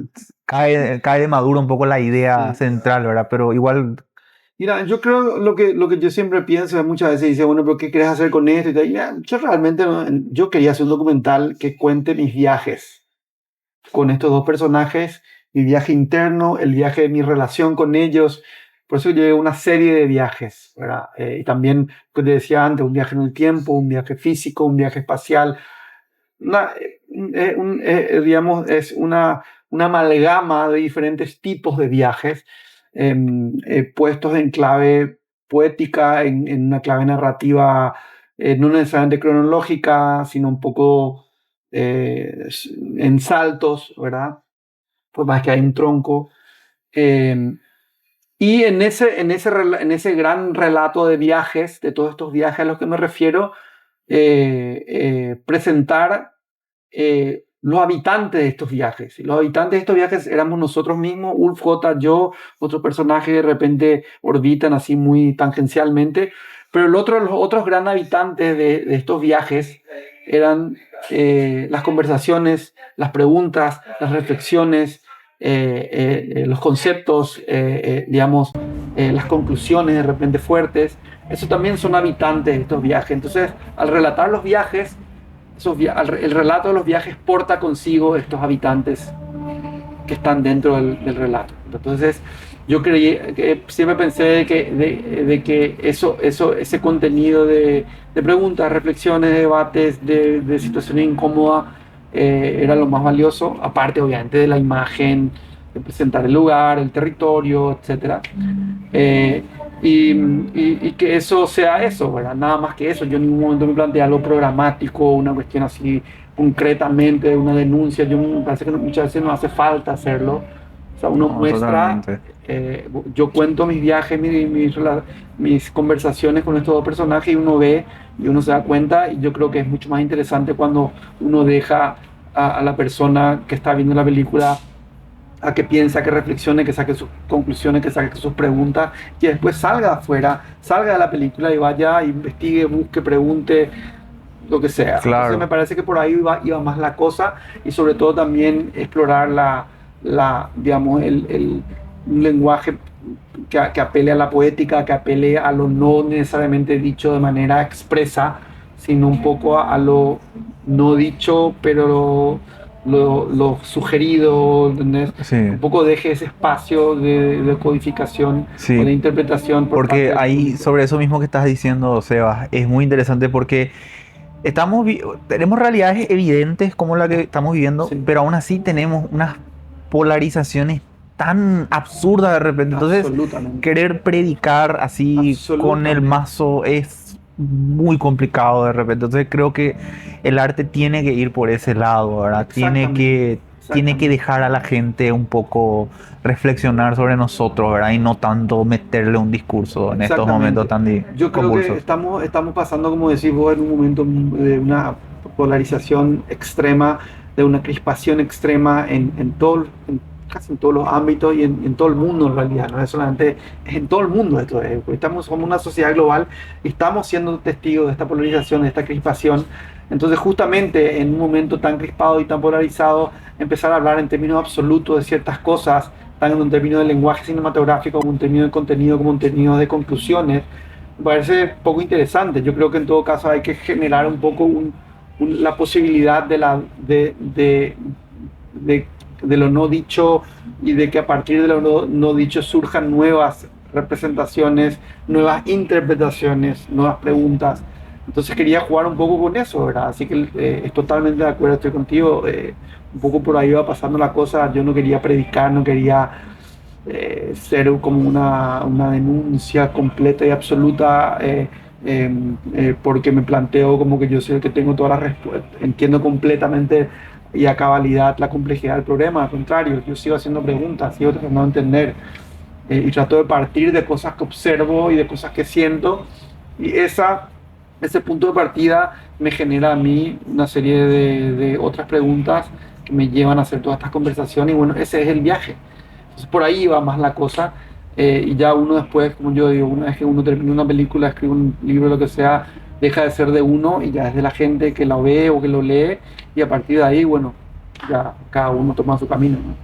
cae de maduro un poco la idea Sí. central, ¿verdad? Pero igual, Mira, yo creo lo que yo siempre pienso, muchas veces dice, bueno, pero ¿qué querés hacer con esto? Y tal. Mira, yo realmente, yo quería hacer un documental que cuente mis viajes con estos dos personajes, mi viaje interno, el viaje de mi relación con ellos. Por eso llevé una serie de viajes, ¿verdad? Y también, como te decía antes, un viaje en el tiempo, un viaje físico, un viaje espacial. Digamos, es una amalgama de diferentes tipos de viajes puestos en clave poética, en una clave narrativa, no necesariamente cronológica, sino un poco en saltos, ¿verdad? Pues más que hay un tronco. Eh, y en ese gran relato de viajes, de todos estos viajes a los que me refiero, presentar los habitantes de estos viajes. Y los habitantes de estos viajes éramos nosotros mismos, Ulf, J, yo, otro personaje de repente orbitan así muy tangencialmente, pero los otros grandes habitantes de estos viajes eran las conversaciones, las preguntas, las reflexiones, los conceptos, digamos, las conclusiones de repente fuertes. Eso también son habitantes de estos viajes. Entonces, al relatar los viajes, el relato de los viajes porta consigo estos habitantes que están dentro del relato. Entonces, yo siempre pensé de que ese contenido de preguntas, reflexiones, debates, de situaciones incómodas, era lo más valioso, aparte obviamente de la imagen, de presentar el lugar, el territorio, etc. Y que eso sea eso, ¿verdad? Nada más que eso. Yo en ningún momento me planteé algo programático, una cuestión así concretamente, una denuncia. Me parece que muchas veces no hace falta hacerlo. O sea, uno no, muestra, totalmente. yo cuento mis viajes, mis conversaciones con estos dos personajes y uno ve y uno se da cuenta. Y yo creo que es mucho más interesante cuando uno deja a la persona que está viendo la película a que piense, a que reflexione, que saque sus conclusiones, que saque sus preguntas, y después salga afuera, salga de la película y vaya, investigue, busque, pregunte, lo que sea. Claro. Entonces me parece que por ahí iba más la cosa, y sobre todo también explorar digamos, un lenguaje que apele a la poética, que apele a lo no necesariamente dicho de manera expresa, sino un poco a lo no dicho, pero lo sugerido, ¿entendés? Sí. Un poco deje ese espacio de codificación Sí. o de interpretación. Porque ahí, sobre eso mismo que estás diciendo, Sebas, es muy interesante porque tenemos realidades evidentes como la que estamos viviendo, Sí. pero aún así tenemos unas polarizaciones tan absurdas de repente. Entonces, querer predicar así con el mazo es muy complicado de repente. Entonces, creo que el arte tiene que ir por ese lado, ¿verdad? Tiene que dejar a la gente un poco reflexionar sobre nosotros, ¿verdad? Y no tanto meterle un discurso en estos momentos tan Yo creo convulsos. que estamos pasando, como decís vos, en un momento de una polarización extrema, de una crispación extrema casi en todos los ámbitos y en todo el mundo en realidad, no es solamente, es en todo el mundo esto. Estamos como una sociedad global y estamos siendo testigos de esta polarización, de esta crispación. Entonces justamente en un momento tan crispado y tan polarizado, empezar a hablar en términos absolutos de ciertas cosas, tanto en un término de lenguaje cinematográfico, como un término de contenido, como un término de conclusiones, me parece poco interesante. Yo creo que en todo caso hay que generar un poco la posibilidad de lo no dicho, y de que a partir de lo no dicho surjan nuevas representaciones, nuevas interpretaciones, nuevas preguntas. Entonces quería jugar un poco con eso, ¿verdad? Así que es totalmente de acuerdo, estoy contigo. Un poco por ahí va pasando la cosa. Yo no quería predicar, no quería ser como una denuncia completa y absoluta, porque me planteo como que yo soy el que tengo todas las respuestas. Entiendo completamente y a cabalidad la complejidad del problema. Al contrario, yo sigo haciendo preguntas, sigo tratando de entender, y trato de partir de cosas que observo y de cosas que siento. Y ese punto de partida me genera a mí una serie de otras preguntas que me llevan a hacer todas estas conversaciones. Y bueno, ese es el viaje. Entonces por ahí va más la cosa. Y ya uno después, como yo digo, una vez que uno termina una película, escribe un libro, lo que sea, deja de ser de uno y ya es de la gente que la ve o que lo lee. Y a partir de ahí, bueno, ya cada uno toma su camino, ¿no?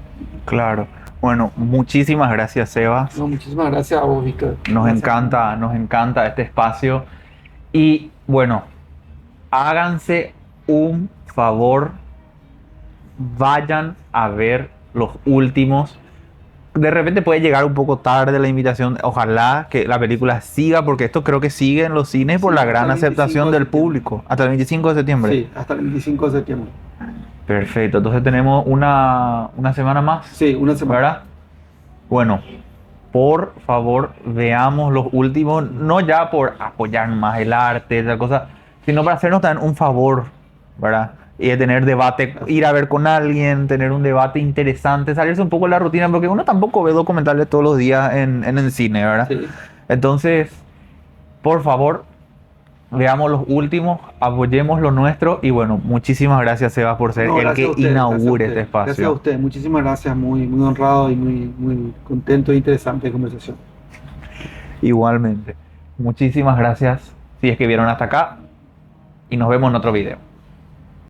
Claro. Bueno, muchísimas gracias, Sebas. No, muchísimas gracias a vos, Víctor. Gracias. Nos encanta este espacio. Y bueno, háganse un favor, vayan a ver los últimos. De repente puede llegar un poco tarde la invitación. Ojalá que la película siga, porque esto creo que sigue en los cines por Sí, la hasta gran el 25 aceptación de del septiembre. público. Hasta el 25 de septiembre. Sí, hasta el 25 de septiembre. Perfecto. Entonces tenemos una semana más, Sí, una semana. ¿verdad? Bueno, por favor, veamos los últimos, no ya por apoyar más el arte, esa cosa, sino para hacernos también un favor, ¿verdad? Y de tener debate, ir a ver con alguien, tener un debate interesante, salirse un poco de la rutina, porque uno tampoco ve documentales todos los días en el cine, ¿verdad? Sí. Entonces, por favor, veamos los últimos, apoyemos lo nuestro y bueno, muchísimas gracias, Sebas, por ser No, el gracias que a usted, inaugure este gracias a espacio. usted, muchísimas gracias, muy, muy honrado y muy, muy contento e interesante conversación. Igualmente. Muchísimas gracias si es que vieron hasta acá y nos vemos en otro video.